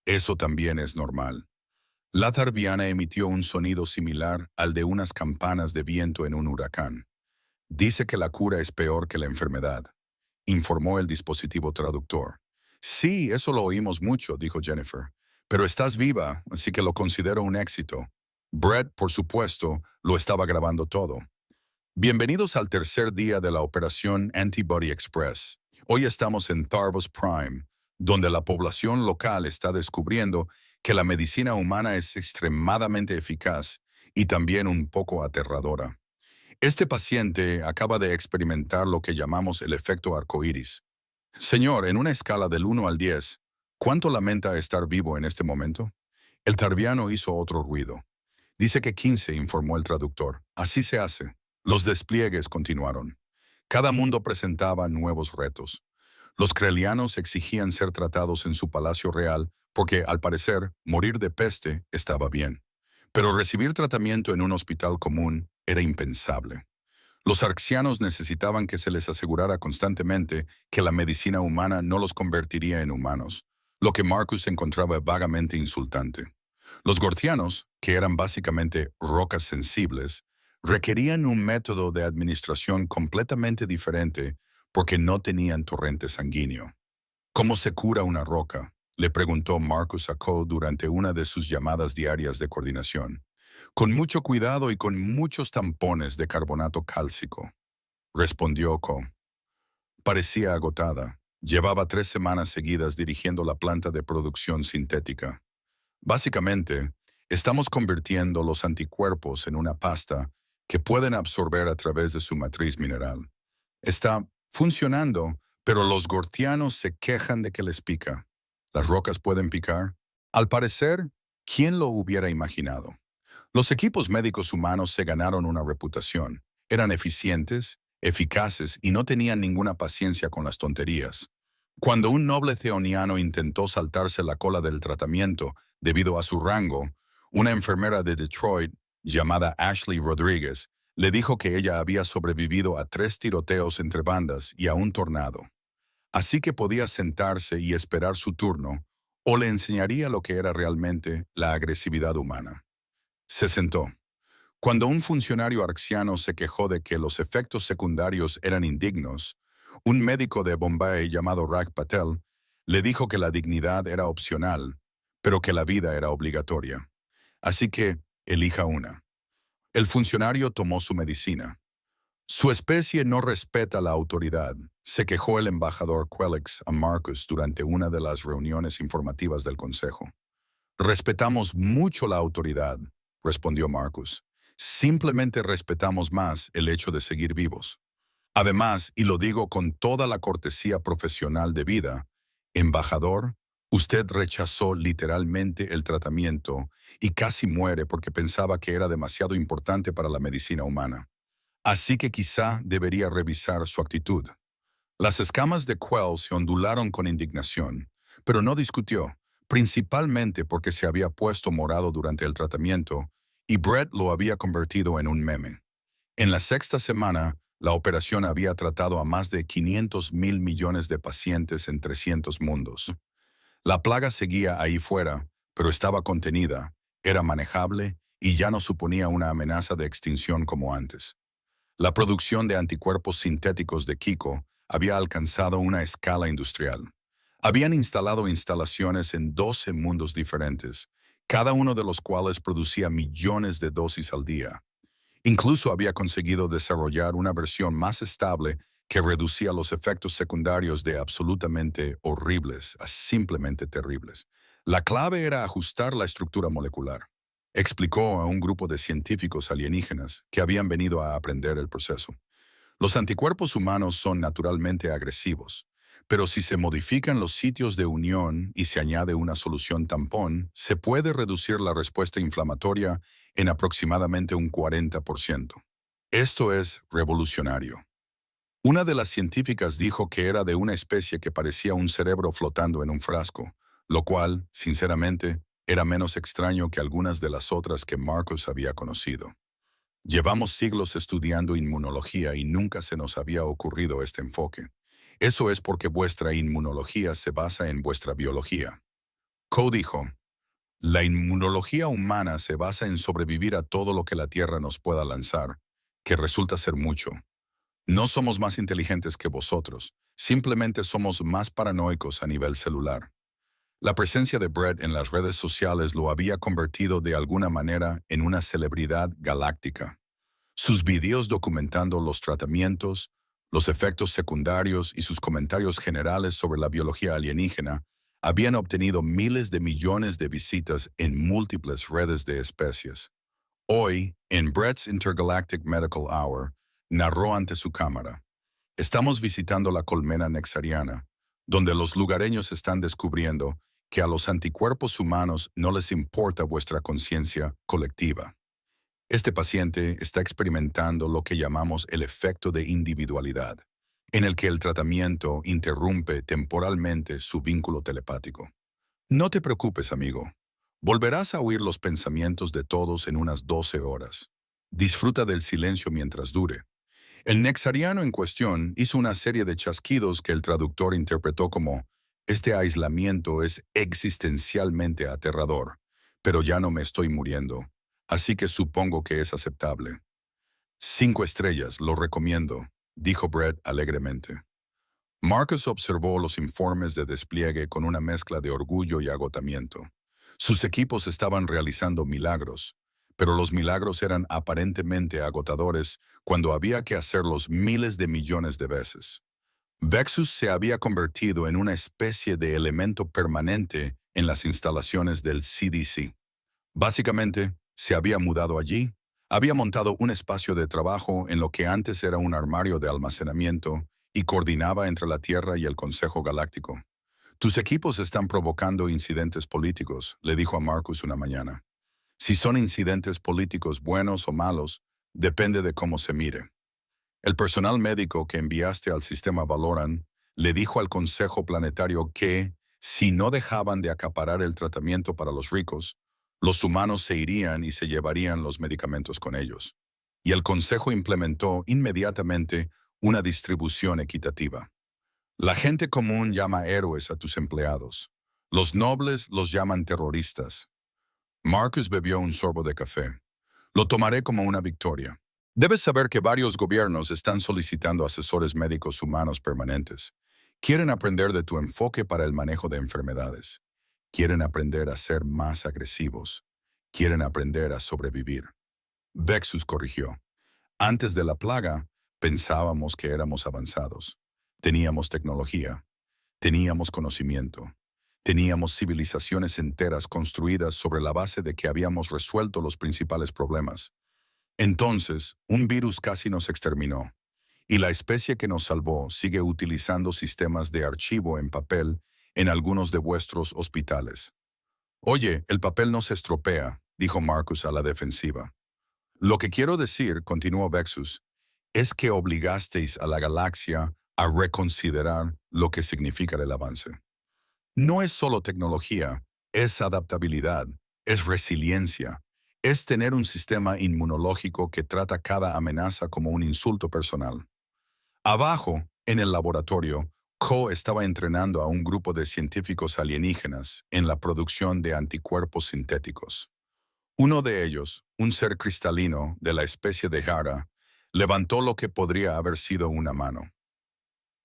Eso también es normal. La tarviana emitió un sonido similar al de unas campanas de viento en un huracán. Dice que la cura es peor que la enfermedad, informó el dispositivo traductor. Sí, eso lo oímos mucho, dijo Jennifer. Pero estás viva, así que lo considero un éxito. Brett, por supuesto, lo estaba grabando todo. Bienvenidos al tercer día de la operación Antibody Express. Hoy estamos en Tharvos Prime, donde la población local está descubriendo que la medicina humana es extremadamente eficaz y también un poco aterradora. Este paciente acaba de experimentar lo que llamamos el efecto arcoíris. Señor, en una escala del 1 al 10, ¿cuánto lamenta estar vivo en este momento? El tarviano hizo otro ruido. Dice que 15, informó el traductor. Así se hace. Los despliegues continuaron. Cada mundo presentaba nuevos retos. Los crelianos exigían ser tratados en su palacio real porque, al parecer, morir de peste estaba bien. Pero recibir tratamiento en un hospital común era impensable. Los arxianos necesitaban que se les asegurara constantemente que la medicina humana no los convertiría en humanos, lo que Marcus encontraba vagamente insultante. Los gortianos, que eran básicamente rocas sensibles, requerían un método de administración completamente diferente porque no tenían torrente sanguíneo. ¿Cómo se cura una roca?, le preguntó Marcus a Cole durante una de sus llamadas diarias de coordinación. Con mucho cuidado y con muchos tampones de carbonato cálcico, respondió Cole. Parecía agotada. Llevaba 3 semanas seguidas dirigiendo la planta de producción sintética. Básicamente, Estamos convirtiendo los anticuerpos en una pasta que pueden absorber a través de su matriz mineral. Está funcionando, pero los gortianos se quejan de que les pica. ¿Las rocas pueden picar? Al parecer, ¿quién lo hubiera imaginado? Los equipos médicos humanos se ganaron una reputación. Eran eficientes, eficaces y no tenían ninguna paciencia con las tonterías. Cuando un noble theoniano intentó saltarse la cola del tratamiento debido a su rango, una enfermera de Detroit, llamada Ashley Rodriguez, le dijo que ella había sobrevivido a 3 tiroteos entre bandas y a un tornado. Así que podía sentarse y esperar su turno, o le enseñaría lo que era realmente la agresividad humana. Se sentó. Cuando un funcionario arxiano se quejó de que los efectos secundarios eran indignos, un médico de Bombay llamado Rag Patel le dijo que la dignidad era opcional, pero que la vida era obligatoria. Así que, elija una. El funcionario tomó su medicina. Su especie no respeta la autoridad, se quejó el embajador Quelix a Marcus durante una de las reuniones informativas del Consejo. Respetamos mucho la autoridad, respondió Marcus. Simplemente respetamos más el hecho de seguir vivos. Además, y lo digo con toda la cortesía profesional debida, embajador, usted rechazó literalmente el tratamiento y casi muere porque pensaba que era demasiado importante para la medicina humana. Así que quizá debería revisar su actitud. Las escamas de Quell se ondularon con indignación, pero no discutió, principalmente porque se había puesto morado durante el tratamiento y Brett lo había convertido en un meme. En la sexta semana, la operación había tratado a más de 500.000 millones de pacientes en 300 mundos. La plaga seguía ahí fuera, pero estaba contenida, era manejable y ya no suponía una amenaza de extinción como antes. La producción de anticuerpos sintéticos de Kiko había alcanzado una escala industrial. Habían instalado instalaciones en 12 mundos diferentes, cada uno de los cuales producía millones de dosis al día. Incluso había conseguido desarrollar una versión más estable que reducía los efectos secundarios de absolutamente horribles a simplemente terribles. La clave era ajustar la estructura molecular. Explicó a un grupo de científicos alienígenas que habían venido a aprender el proceso. Los anticuerpos humanos son naturalmente agresivos, pero si se modifican los sitios de unión y se añade una solución tampón, se puede reducir la respuesta inflamatoria en aproximadamente un 40%. Esto es revolucionario. Una de las científicas dijo que era de una especie que parecía un cerebro flotando en un frasco, lo cual, sinceramente, era menos extraño que algunas de las otras que Marcus había conocido. Llevamos siglos estudiando inmunología y nunca se nos había ocurrido este enfoque. Eso es porque vuestra inmunología se basa en vuestra biología. Coe dijo, la inmunología humana se basa en sobrevivir a todo lo que la Tierra nos pueda lanzar, que resulta ser mucho. No somos más inteligentes que vosotros, simplemente somos más paranoicos a nivel celular. La presencia de Brett en las redes sociales lo había convertido de alguna manera en una celebridad galáctica. Sus videos documentando los tratamientos, los efectos secundarios y sus comentarios generales sobre la biología alienígena habían obtenido miles de millones de visitas en múltiples redes de especies. Hoy, en Brett's Intergalactic Medical Hour, narró ante su cámara. Estamos visitando la colmena nexariana, donde los lugareños están descubriendo que a los anticuerpos humanos no les importa vuestra conciencia colectiva. Este paciente está experimentando lo que llamamos el efecto de individualidad, en el que el tratamiento interrumpe temporalmente su vínculo telepático. No te preocupes, amigo. Volverás a oír los pensamientos de todos en unas 12 horas. Disfruta del silencio mientras dure. El nexariano en cuestión hizo una serie de chasquidos que el traductor interpretó como «Este aislamiento es existencialmente aterrador, pero ya no me estoy muriendo, así que supongo que es aceptable». 5 estrellas, lo recomiendo, dijo Brett alegremente. Marcus observó los informes de despliegue con una mezcla de orgullo y agotamiento. Sus equipos estaban realizando milagros, pero los milagros eran aparentemente agotadores cuando había que hacerlos miles de millones de veces. Vexus se había convertido en una especie de elemento permanente en las instalaciones del CDC. Básicamente, se había mudado allí, había montado un espacio de trabajo en lo que antes era un armario de almacenamiento y coordinaba entre la Tierra y el Consejo Galáctico. Tus equipos están provocando incidentes políticos, le dijo a Marcus una mañana. Si son incidentes políticos buenos o malos, depende de cómo se mire. El personal médico que enviaste al sistema Valoran le dijo al Consejo Planetario que, si no dejaban de acaparar el tratamiento para los ricos, los humanos se irían y se llevarían los medicamentos con ellos. Y el Consejo implementó inmediatamente una distribución equitativa. La gente común llama héroes a tus empleados. Los nobles los llaman terroristas. Marcus bebió un sorbo de café. Lo tomaré como una victoria. Debes saber que varios gobiernos están solicitando asesores médicos humanos permanentes. Quieren aprender de tu enfoque para el manejo de enfermedades. Quieren aprender a ser más agresivos. Quieren aprender a sobrevivir. Vexus corrigió. Antes de la plaga, pensábamos que éramos avanzados. Teníamos tecnología. Teníamos conocimiento. Teníamos civilizaciones enteras construidas sobre la base de que habíamos resuelto los principales problemas. Entonces, un virus casi nos exterminó, y la especie que nos salvó sigue utilizando sistemas de archivo en papel en algunos de vuestros hospitales. Oye, el papel no se estropea, dijo Marcus a la defensiva. Lo que quiero decir, continuó Vexus, es que obligasteis a la galaxia a reconsiderar lo que significa el avance. No es solo tecnología, es adaptabilidad, es resiliencia, es tener un sistema inmunológico que trata cada amenaza como un insulto personal. Abajo, en el laboratorio, Ko estaba entrenando a un grupo de científicos alienígenas en la producción de anticuerpos sintéticos. Uno de ellos, un ser cristalino de la especie de Hara, levantó lo que podría haber sido una mano.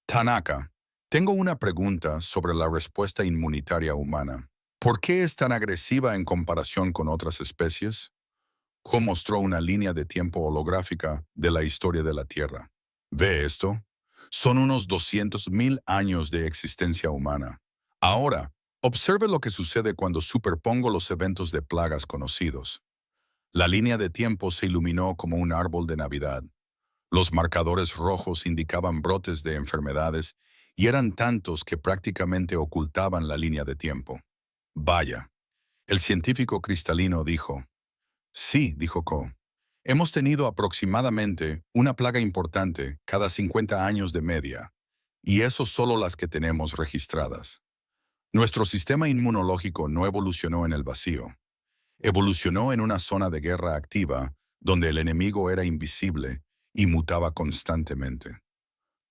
Tanaka, tengo una pregunta sobre la respuesta inmunitaria humana. ¿Por qué es tan agresiva en comparación con otras especies? Ko mostró una línea de tiempo holográfica de la historia de la Tierra. ¿Ve esto? Son unos 200.000 años de existencia humana. Ahora, observe lo que sucede cuando superpongo los eventos de plagas conocidos. La línea de tiempo se iluminó como un árbol de Navidad. Los marcadores rojos indicaban brotes de enfermedades y eran tantos que prácticamente ocultaban la línea de tiempo. Vaya, el científico cristalino dijo. Sí, dijo Ko. Hemos tenido aproximadamente una plaga importante cada 50 años de media, y eso solo las que tenemos registradas. Nuestro sistema inmunológico no evolucionó en el vacío. Evolucionó en una zona de guerra activa donde el enemigo era invisible y mutaba constantemente.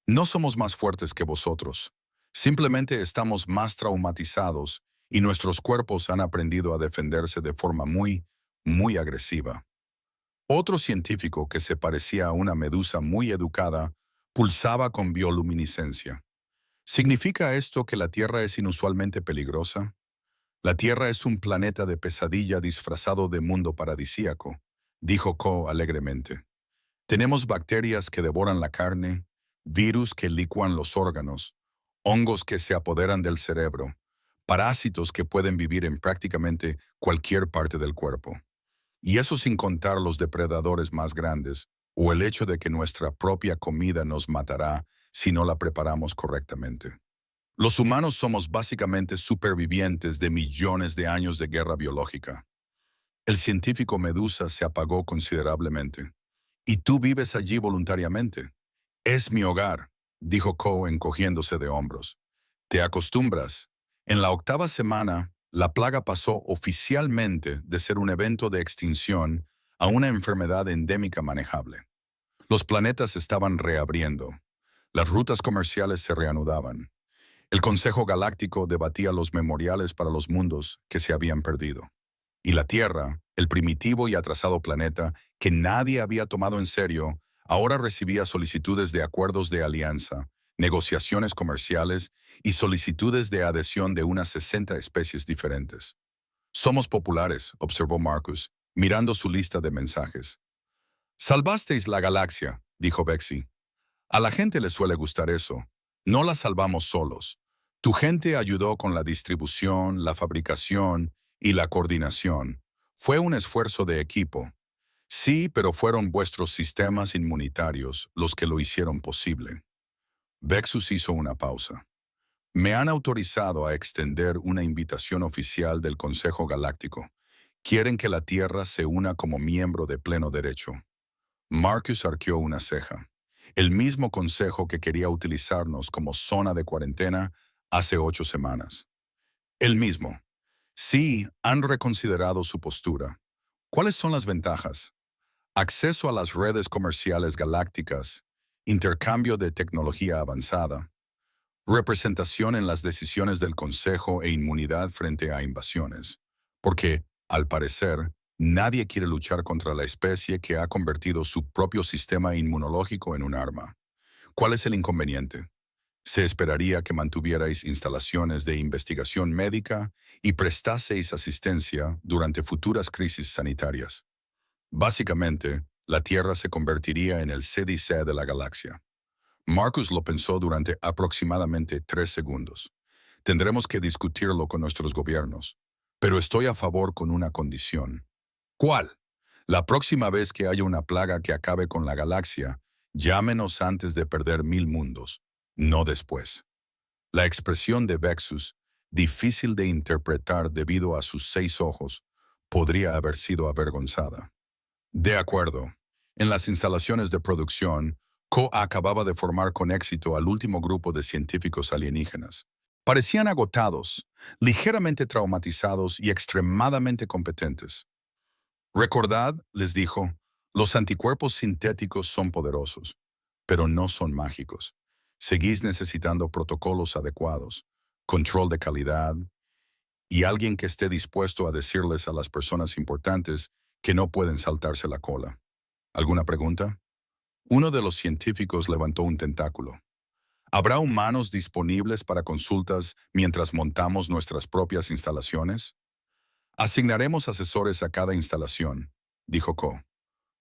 No somos más fuertes que vosotros. Simplemente estamos más traumatizados y nuestros cuerpos han aprendido a defenderse de forma muy agresiva. Otro científico que se parecía a una medusa muy educada pulsaba con bioluminiscencia. ¿Significa esto que la Tierra es inusualmente peligrosa? La Tierra es un planeta de pesadilla disfrazado de mundo paradisíaco, dijo Ko alegremente. Tenemos bacterias que devoran la carne, virus que licúan los órganos, hongos que se apoderan del cerebro, parásitos que pueden vivir en prácticamente cualquier parte del cuerpo. Y eso sin contar los depredadores más grandes, o el hecho de que nuestra propia comida nos matará si no la preparamos correctamente. Los humanos somos básicamente supervivientes de millones de años de guerra biológica. El científico Medusa se apagó considerablemente. ¿Y tú vives allí voluntariamente? Es mi hogar, dijo Ko encogiéndose de hombros. Te acostumbras. En la 8ª semana, la plaga pasó oficialmente de ser un evento de extinción a una enfermedad endémica manejable. Los planetas estaban reabriendo. Las rutas comerciales se reanudaban. El Consejo Galáctico debatía los memoriales para los mundos que se habían perdido. Y la Tierra, el primitivo y atrasado planeta que nadie había tomado en serio, ahora recibía solicitudes de acuerdos de alianza, negociaciones comerciales y solicitudes de adhesión de unas 60 especies diferentes. Somos populares, observó Marcus, mirando su lista de mensajes. Salvasteis la galaxia, dijo Bexy. A la gente le suele gustar eso. No la salvamos solos. Tu gente ayudó con la distribución, la fabricación y la coordinación. Fue un esfuerzo de equipo. Sí, pero fueron vuestros sistemas inmunitarios los que lo hicieron posible. Vexus hizo una pausa. Me han autorizado a extender una invitación oficial del Consejo Galáctico. Quieren que la Tierra se una como miembro de pleno derecho. Marcus arqueó una ceja. El mismo consejo que quería utilizarnos como zona de cuarentena hace 8 semanas. El mismo. Sí, han reconsiderado su postura. ¿Cuáles son las ventajas? Acceso a las redes comerciales galácticas, intercambio de tecnología avanzada, representación en las decisiones del Consejo e inmunidad frente a invasiones. Porque, al parecer, nadie quiere luchar contra la especie que ha convertido su propio sistema inmunológico en un arma. ¿Cuál es el inconveniente? Se esperaría que mantuvierais instalaciones de investigación médica y prestaseis asistencia durante futuras crisis sanitarias. Básicamente, la Tierra se convertiría en el CDC de la galaxia. Marcus lo pensó durante aproximadamente 3 segundos. Tendremos que discutirlo con nuestros gobiernos, pero estoy a favor con una condición. ¿Cuál? La próxima vez que haya una plaga que acabe con la galaxia, llámenos antes de perder 1000 mundos, no después. La expresión de Vexus, difícil de interpretar debido a sus 6 ojos, podría haber sido avergonzada. De acuerdo. En las instalaciones de producción, Co acababa de formar con éxito al último grupo de científicos alienígenas. Parecían agotados, ligeramente traumatizados y extremadamente competentes. Recordad, les dijo, los anticuerpos sintéticos son poderosos, pero no son mágicos. Seguís necesitando protocolos adecuados, control de calidad y alguien que esté dispuesto a decirles a las personas importantes que no pueden saltarse la cola. ¿Alguna pregunta? Uno de los científicos levantó un tentáculo. ¿Habrá humanos disponibles para consultas mientras montamos nuestras propias instalaciones? Asignaremos asesores a cada instalación, dijo Co.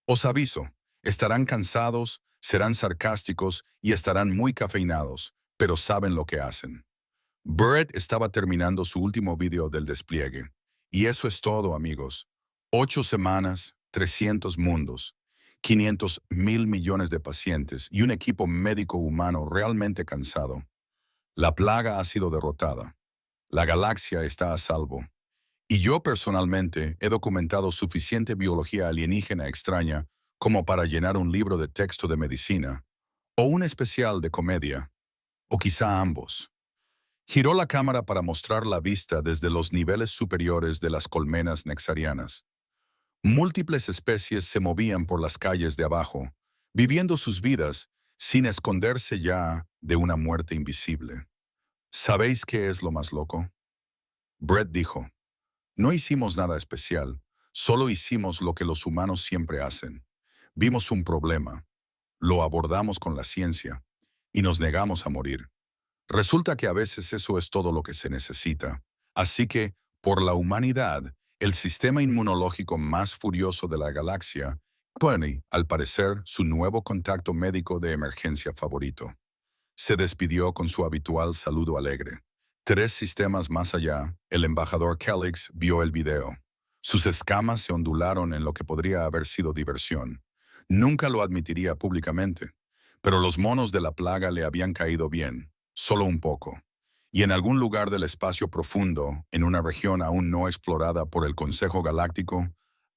Os aviso, estarán cansados, serán sarcásticos y estarán muy cafeinados, pero saben lo que hacen. Brett estaba terminando su último vídeo del despliegue. Y eso es todo, amigos. 8 semanas, 300 mundos, 500.000 millones de pacientes y un equipo médico humano realmente cansado. La plaga ha sido derrotada. La galaxia está a salvo. Y yo personalmente he documentado suficiente biología alienígena extraña como para llenar un libro de texto de medicina, o un especial de comedia, o quizá ambos. Giró la cámara para mostrar la vista desde los niveles superiores de las colmenas nexarianas. Múltiples especies se movían por las calles de abajo, viviendo sus vidas sin esconderse ya de una muerte invisible. ¿Sabéis qué es lo más loco? Brett dijo, no hicimos nada especial, solo hicimos lo que los humanos siempre hacen. Vimos un problema, lo abordamos con la ciencia y nos negamos a morir. Resulta que a veces eso es todo lo que se necesita. Así que, por la humanidad, el sistema inmunológico más furioso de la galaxia pone, al parecer, su nuevo contacto médico de emergencia favorito. Se despidió con su habitual saludo alegre. 3 sistemas más allá, el embajador Kellix vio el video. Sus escamas se ondularon en lo que podría haber sido diversión. Nunca lo admitiría públicamente, pero los monos de la plaga le habían caído bien, solo un poco. Y en algún lugar del espacio profundo, en una región aún no explorada por el Consejo Galáctico,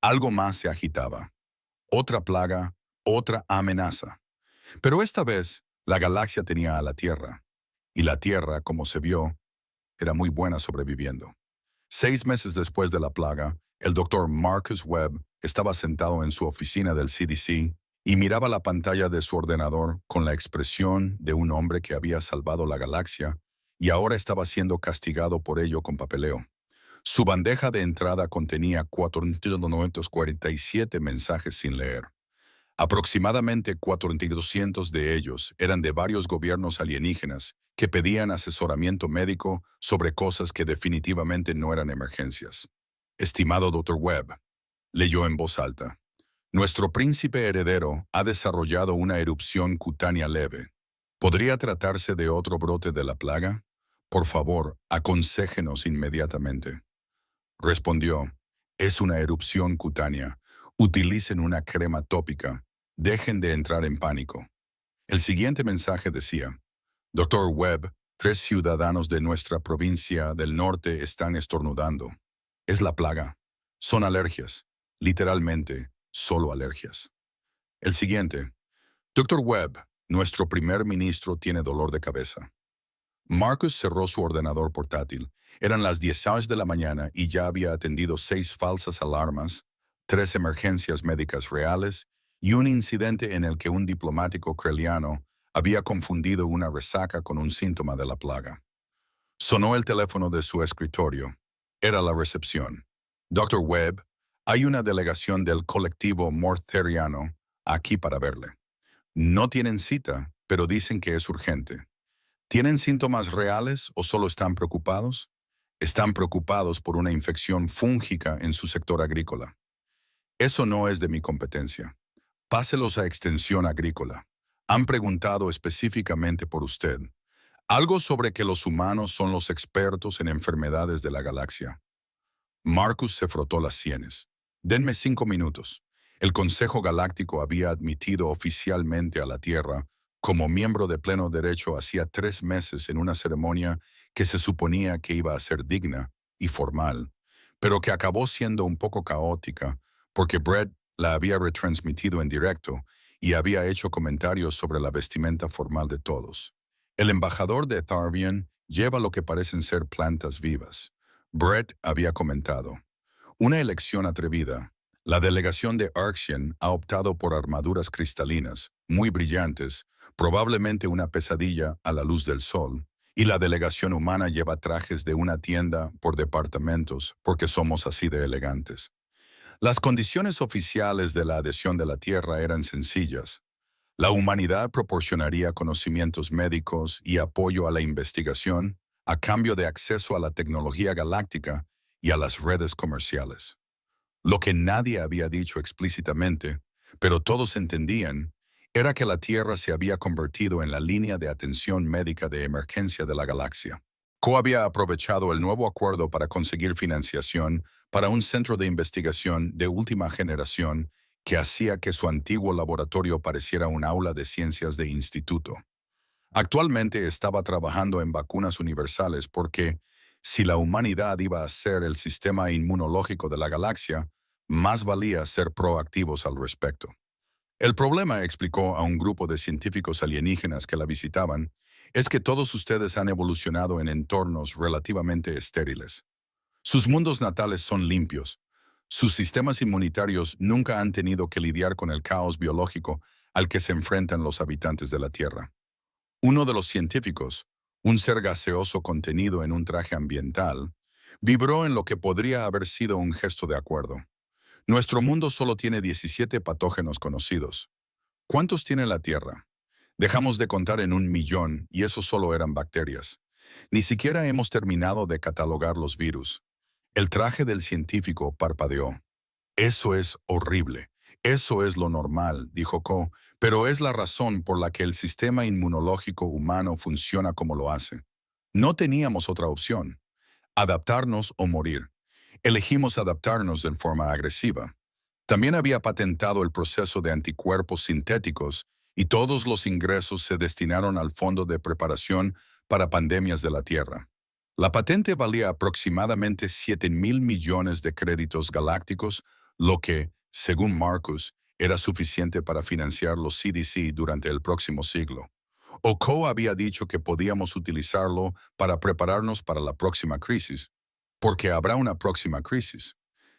algo más se agitaba. Otra plaga, otra amenaza. Pero esta vez, la galaxia tenía a la Tierra. Y la Tierra, como se vio, era muy buena sobreviviendo. 6 meses después de la plaga, el doctor Marcus Webb estaba sentado en su oficina del CDC y miraba la pantalla de su ordenador con la expresión de un hombre que había salvado la galaxia y ahora estaba siendo castigado por ello con papeleo. Su bandeja de entrada contenía 4.947 mensajes sin leer. Aproximadamente 4.200 de ellos eran de varios gobiernos alienígenas que pedían asesoramiento médico sobre cosas que definitivamente no eran emergencias. Estimado Dr. Webb, leyó en voz alta, nuestro príncipe heredero ha desarrollado una erupción cutánea leve. ¿Podría tratarse de otro brote de la plaga? Por favor, aconséjenos inmediatamente. Respondió, Es una erupción cutánea. Utilicen una crema tópica. Dejen de entrar en pánico. El siguiente mensaje decía: Doctor Webb, 3 ciudadanos de nuestra provincia del norte están estornudando. Es la plaga. Son alergias. Literalmente, solo alergias. El siguiente: Doctor Webb, nuestro primer ministro tiene dolor de cabeza. Marcus cerró su ordenador portátil. Eran las 10 de la mañana y ya había atendido 6 falsas alarmas, 3 emergencias médicas reales y un incidente en el que un diplomático creliano había confundido una resaca con un síntoma de la plaga. Sonó el teléfono de su escritorio. Era la recepción. Doctor Webb, hay una delegación del colectivo mortheriano aquí para verle. No tienen cita, pero dicen que es urgente. ¿Tienen síntomas reales o solo están preocupados? Están preocupados por una infección fúngica en su sector agrícola. Eso no es de mi competencia. Páselos a Extensión Agrícola. Han preguntado específicamente por usted. Algo sobre que los humanos son los expertos en enfermedades de la galaxia. Marcus se frotó las sienes. Denme 5 minutos. El Consejo Galáctico había admitido oficialmente a la Tierra como miembro de pleno derecho hacía 3 meses en una ceremonia que se suponía que iba a ser digna y formal, pero que acabó siendo un poco caótica porque Brett la había retransmitido en directo y había hecho comentarios sobre la vestimenta formal de todos. El embajador de Tharvian lleva lo que parecen ser plantas vivas. Brett había comentado: una elección atrevida. La delegación de Arxian ha optado por armaduras cristalinas, muy brillantes, probablemente una pesadilla a la luz del sol, y la delegación humana lleva trajes de una tienda por departamentos porque somos así de elegantes. Las condiciones oficiales de la adhesión de la Tierra eran sencillas. La humanidad proporcionaría conocimientos médicos y apoyo a la investigación a cambio de acceso a la tecnología galáctica y a las redes comerciales. Lo que nadie había dicho explícitamente, pero todos entendían, era que la Tierra se había convertido en la línea de atención médica de emergencia de la galaxia. Co había aprovechado el nuevo acuerdo para conseguir financiación para un centro de investigación de última generación que hacía que su antiguo laboratorio pareciera un aula de ciencias de instituto. Actualmente estaba trabajando en vacunas universales porque, si la humanidad iba a ser el sistema inmunológico de la galaxia, más valía ser proactivos al respecto. El problema, explicó a un grupo de científicos alienígenas que la visitaban, es que todos ustedes han evolucionado en entornos relativamente estériles. Sus mundos natales son limpios. Sus sistemas inmunitarios nunca han tenido que lidiar con el caos biológico al que se enfrentan los habitantes de la Tierra. Uno de los científicos, un ser gaseoso contenido en un traje ambiental, vibró en lo que podría haber sido un gesto de acuerdo. Nuestro mundo solo tiene 17 patógenos conocidos. ¿Cuántos tiene la Tierra? Dejamos de contar en 1 millón y eso solo eran bacterias. Ni siquiera hemos terminado de catalogar los virus. El traje del científico parpadeó. Eso es horrible. Eso es lo normal, dijo Ko, pero es la razón por la que el sistema inmunológico humano funciona como lo hace. No teníamos otra opción: adaptarnos o morir. Elegimos adaptarnos de forma agresiva. También había patentado el proceso de anticuerpos sintéticos y todos los ingresos se destinaron al Fondo de Preparación para Pandemias de la Tierra. La patente valía aproximadamente 7.000 millones de créditos galácticos, lo que, según Marcus, era suficiente para financiar los CDC durante el próximo siglo. Oko había dicho que podíamos utilizarlo para prepararnos para la próxima crisis, porque habrá una próxima crisis.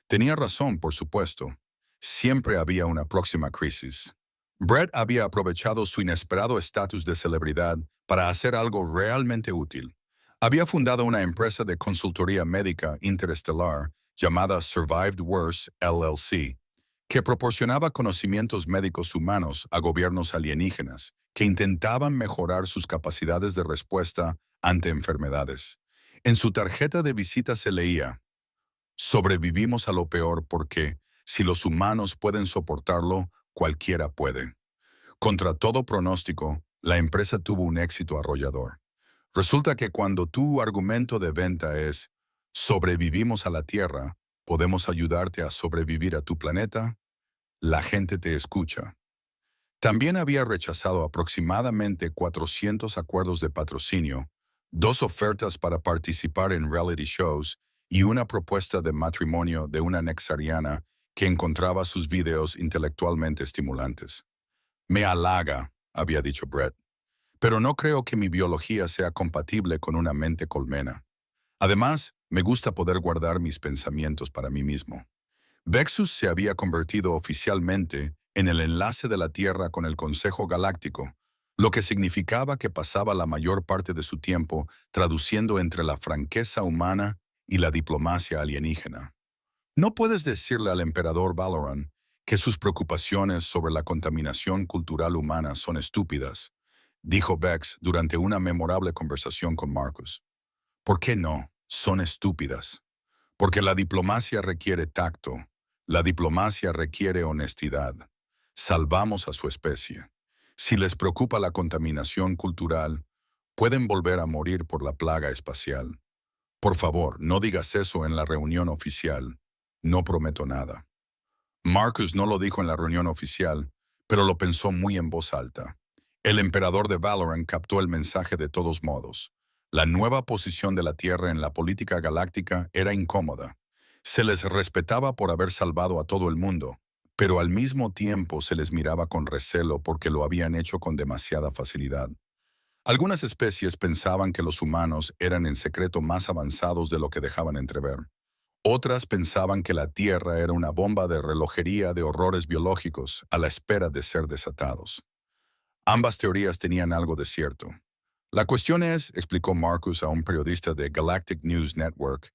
Tenía razón, por supuesto. Siempre había una próxima crisis. Brett había aprovechado su inesperado estatus de celebridad para hacer algo realmente útil. Había fundado una empresa de consultoría médica interestelar llamada Survived Worse LLC, que proporcionaba conocimientos médicos humanos a gobiernos alienígenas que intentaban mejorar sus capacidades de respuesta ante enfermedades. En su tarjeta de visita se leía: sobrevivimos a lo peor porque, si los humanos pueden soportarlo, cualquiera puede. Contra todo pronóstico, la empresa tuvo un éxito arrollador. Resulta que cuando tu argumento de venta es sobrevivimos a la Tierra, ¿Podemos ayudarte a sobrevivir a tu planeta? La gente te escucha. También había rechazado aproximadamente 400 acuerdos de patrocinio, 2 ofertas para participar en reality shows y una propuesta de matrimonio de una nexariana que encontraba sus videos intelectualmente estimulantes. Me halaga, había dicho Brett, pero no creo que mi biología sea compatible con una mente colmena. Además, me gusta poder guardar mis pensamientos para mí mismo. Vexus se había convertido oficialmente en el enlace de la Tierra con el Consejo Galáctico, lo que significaba que pasaba la mayor parte de su tiempo traduciendo entre la franqueza humana y la diplomacia alienígena. No puedes decirle al emperador Valoran que sus preocupaciones sobre la contaminación cultural humana son estúpidas, dijo Vex durante una memorable conversación con Marcus. ¿Por qué no? Son estúpidas. Porque la diplomacia requiere tacto, la diplomacia requiere honestidad. Salvamos a su especie. Si les preocupa la contaminación cultural, pueden volver a morir por la plaga espacial. Por favor, no digas eso en la reunión oficial. No prometo nada. Marcus no lo dijo en la reunión oficial, pero lo pensó muy en voz alta. El emperador de Valoran captó el mensaje de todos modos. La nueva posición de la Tierra en la política galáctica era incómoda. Se les respetaba por haber salvado a todo el mundo, pero al mismo tiempo se les miraba con recelo porque lo habían hecho con demasiada facilidad. Algunas especies pensaban que los humanos eran en secreto más avanzados de lo que dejaban entrever. Otras pensaban que la Tierra era una bomba de relojería de horrores biológicos a la espera de ser desatados. Ambas teorías tenían algo de cierto. La cuestión es, explicó Marcus a un periodista de Galactic News Network,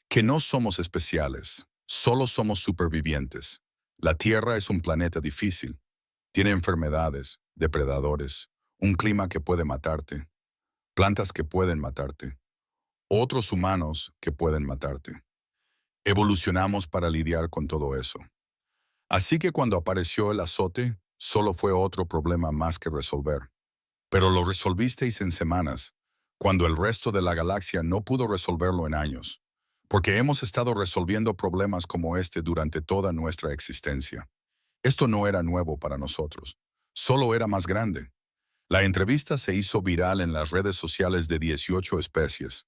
que no somos especiales, solo somos supervivientes. La Tierra es un planeta difícil. Tiene enfermedades, depredadores, un clima que puede matarte, plantas que pueden matarte, otros humanos que pueden matarte. Evolucionamos para lidiar con todo eso. Así que cuando apareció el azote, solo fue otro problema más que resolver. Pero lo resolvisteis en semanas, cuando el resto de la galaxia no pudo resolverlo en años, porque hemos estado resolviendo problemas como este durante toda nuestra existencia. Esto no era nuevo para nosotros, solo era más grande. La entrevista se hizo viral en las redes sociales de 18 especies.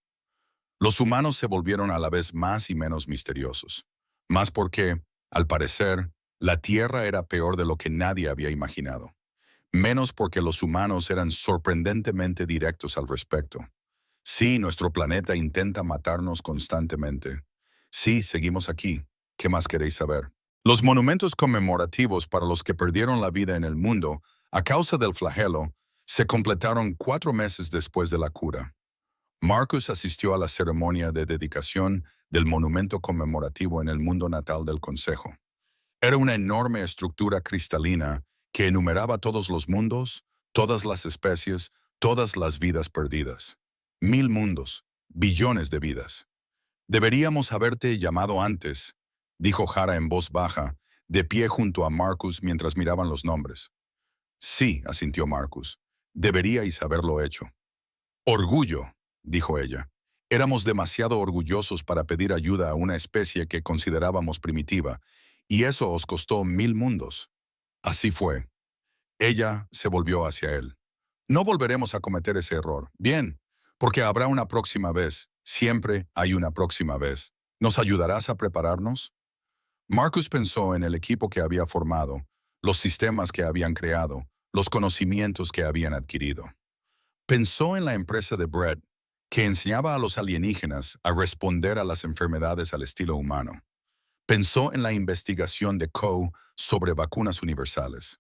Los humanos se volvieron a la vez más y menos misteriosos. Más porque, al parecer, la Tierra era peor de lo que nadie había imaginado. Menos porque los humanos eran sorprendentemente directos al respecto. Sí, nuestro planeta intenta matarnos constantemente. Sí, seguimos aquí. ¿Qué más queréis saber? Los monumentos conmemorativos para los que perdieron la vida en el mundo a causa del flagelo se completaron 4 meses después de la cura. Marcus asistió a la ceremonia de dedicación del monumento conmemorativo en el mundo natal del Consejo. Era una enorme estructura cristalina que enumeraba todos los mundos, todas las especies, todas las vidas perdidas. 1000 mundos, billones de vidas. Deberíamos haberte llamado antes, dijo Hara en voz baja, de pie junto a Marcus mientras miraban los nombres. Sí, asintió Marcus. Deberíais haberlo hecho. Orgullo, dijo ella. Éramos demasiado orgullosos para pedir ayuda a una especie que considerábamos primitiva, y eso os costó 1000 mundos. Así fue. Ella se volvió hacia él. No volveremos a cometer ese error. Bien, porque habrá una próxima vez. Siempre hay una próxima vez. ¿Nos ayudarás a prepararnos? Marcus pensó en el equipo que había formado, los sistemas que habían creado, los conocimientos que habían adquirido. Pensó en la empresa de Brett, que enseñaba a los alienígenas a responder a las enfermedades al estilo humano. Pensó en la investigación de Coe sobre vacunas universales.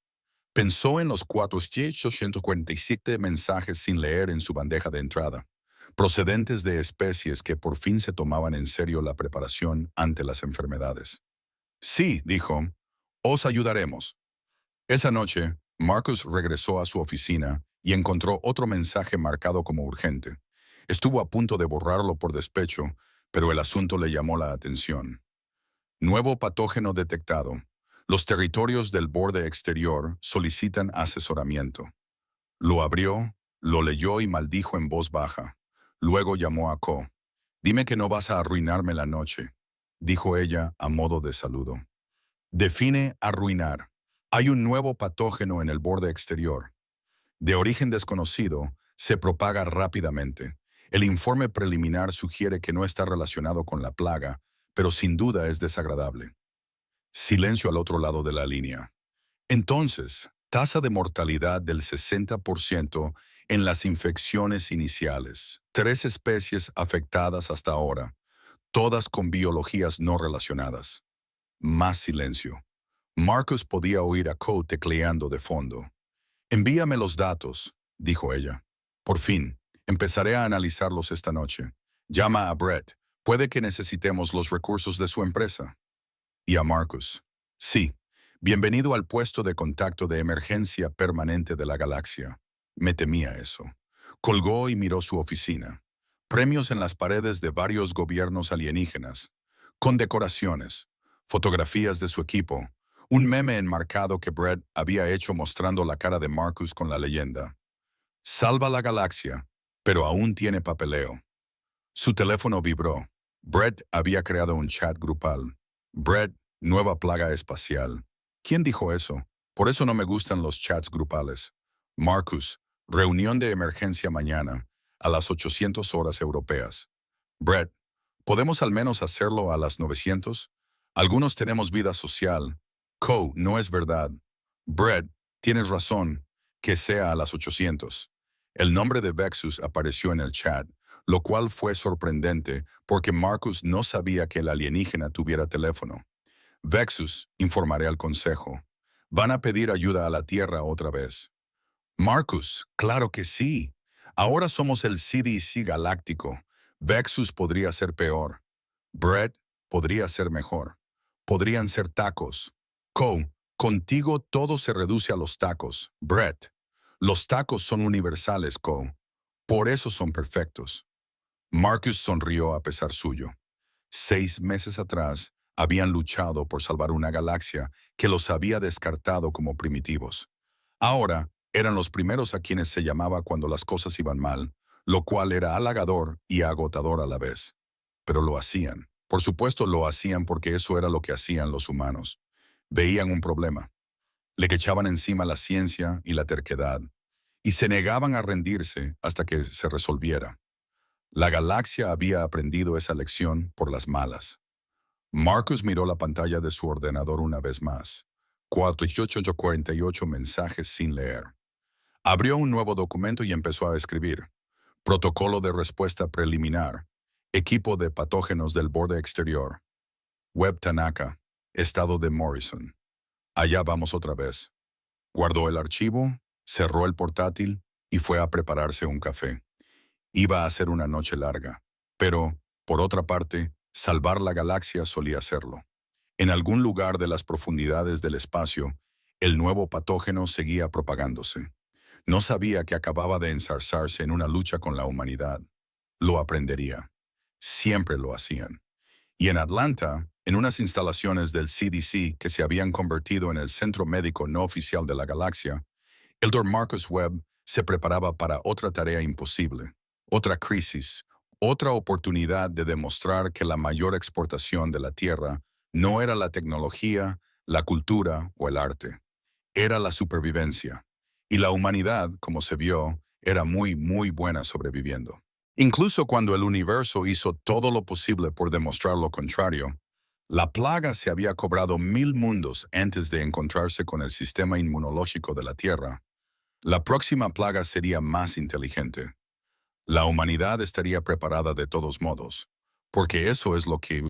Pensó en los 447 mensajes sin leer en su bandeja de entrada, procedentes de especies que por fin se tomaban en serio la preparación ante las enfermedades. Sí, dijo, os ayudaremos. Esa noche, Marcus regresó a su oficina y encontró otro mensaje marcado como urgente. Estuvo a punto de borrarlo por despecho, pero el asunto le llamó la atención. Nuevo patógeno detectado. Los territorios del borde exterior solicitan asesoramiento. Lo abrió, lo leyó y maldijo en voz baja. Luego llamó a Ko. Dime que no vas a arruinarme la noche. dijo ella a modo de saludo. Define arruinar. Hay un nuevo patógeno en el borde exterior. De origen desconocido, se propaga rápidamente. El informe preliminar sugiere que no está relacionado con la plaga, pero sin duda es desagradable. Silencio al otro lado de la línea. Entonces, tasa de mortalidad del 60% en las infecciones iniciales. 3 especies afectadas hasta ahora, todas con biologías no relacionadas. Más silencio. Marcus podía oír a Cole tecleando de fondo. Envíame los datos, dijo ella. Por fin, empezaré a analizarlos esta noche. Llama a Brett. Puede que necesitemos los recursos de su empresa. Y a Marcus. Sí, bienvenido al puesto de contacto de emergencia permanente de la galaxia. Me temía eso. Colgó y miró su oficina. Premios en las paredes de varios gobiernos alienígenas. Condecoraciones. Fotografías de su equipo. Un meme enmarcado que Brett había hecho mostrando la cara de Marcus con la leyenda. Salva la galaxia, pero aún tiene papeleo. Su teléfono vibró. Brett había creado un chat grupal. Brett, nueva plaga espacial. ¿Quién dijo eso? Por eso no me gustan los chats grupales. Marcus, reunión de emergencia mañana, a las 800 horas europeas. Brett, ¿podemos al menos hacerlo a las 900? Algunos tenemos vida social. No es verdad. Brett, tienes razón, que sea a las 800. El nombre de Vexus apareció en el chat, lo cual fue sorprendente porque Marcus no sabía que el alienígena tuviera teléfono. Vexus, informaré al consejo. Van a pedir ayuda a la Tierra otra vez. Marcus, claro que sí. Ahora somos el CDC galáctico. Vexus podría ser peor. Brett podría ser mejor. Podrían ser tacos. Contigo todo se reduce a los tacos. Brett, los tacos son universales, Por eso son perfectos. Marcus sonrió a pesar suyo. 6 meses atrás, habían luchado por salvar una galaxia que los había descartado como primitivos. Ahora, eran los primeros a quienes se llamaba cuando las cosas iban mal, lo cual era halagador y agotador a la vez. Pero lo hacían. Por supuesto lo hacían porque eso era lo que hacían los humanos. Veían un problema. Le echaban encima la ciencia y la terquedad, y se negaban a rendirse hasta que se resolviera. La galaxia había aprendido esa lección por las malas. Marcus miró la pantalla de su ordenador una vez más. 4848 mensajes sin leer. Abrió un nuevo documento y empezó a escribir. Protocolo de respuesta preliminar. Equipo de patógenos del borde exterior. Web Tanaka. Estado de Morrison. Allá vamos otra vez. Guardó el archivo, cerró el portátil y fue a prepararse un café. Iba a ser una noche larga, pero, por otra parte, salvar la galaxia solía hacerlo. En algún lugar de las profundidades del espacio, el nuevo patógeno seguía propagándose. No sabía que acababa de ensarzarse en una lucha con la humanidad. Lo aprendería. Siempre lo hacían. Y en Atlanta, en unas instalaciones del CDC que se habían convertido en el centro médico no oficial de la galaxia, el Dr. Marcus Webb se preparaba para otra tarea imposible, otra crisis, otra oportunidad de demostrar que la mayor exportación de la Tierra no era la tecnología, la cultura o el arte. Era la supervivencia. Y la humanidad, como se vio, era muy, muy buena sobreviviendo. Incluso cuando el universo hizo todo lo posible por demostrar lo contrario, la plaga se había cobrado 1000 mundos antes de encontrarse con el sistema inmunológico de la Tierra. La próxima plaga sería más inteligente. La humanidad estaría preparada de todos modos, porque eso es lo que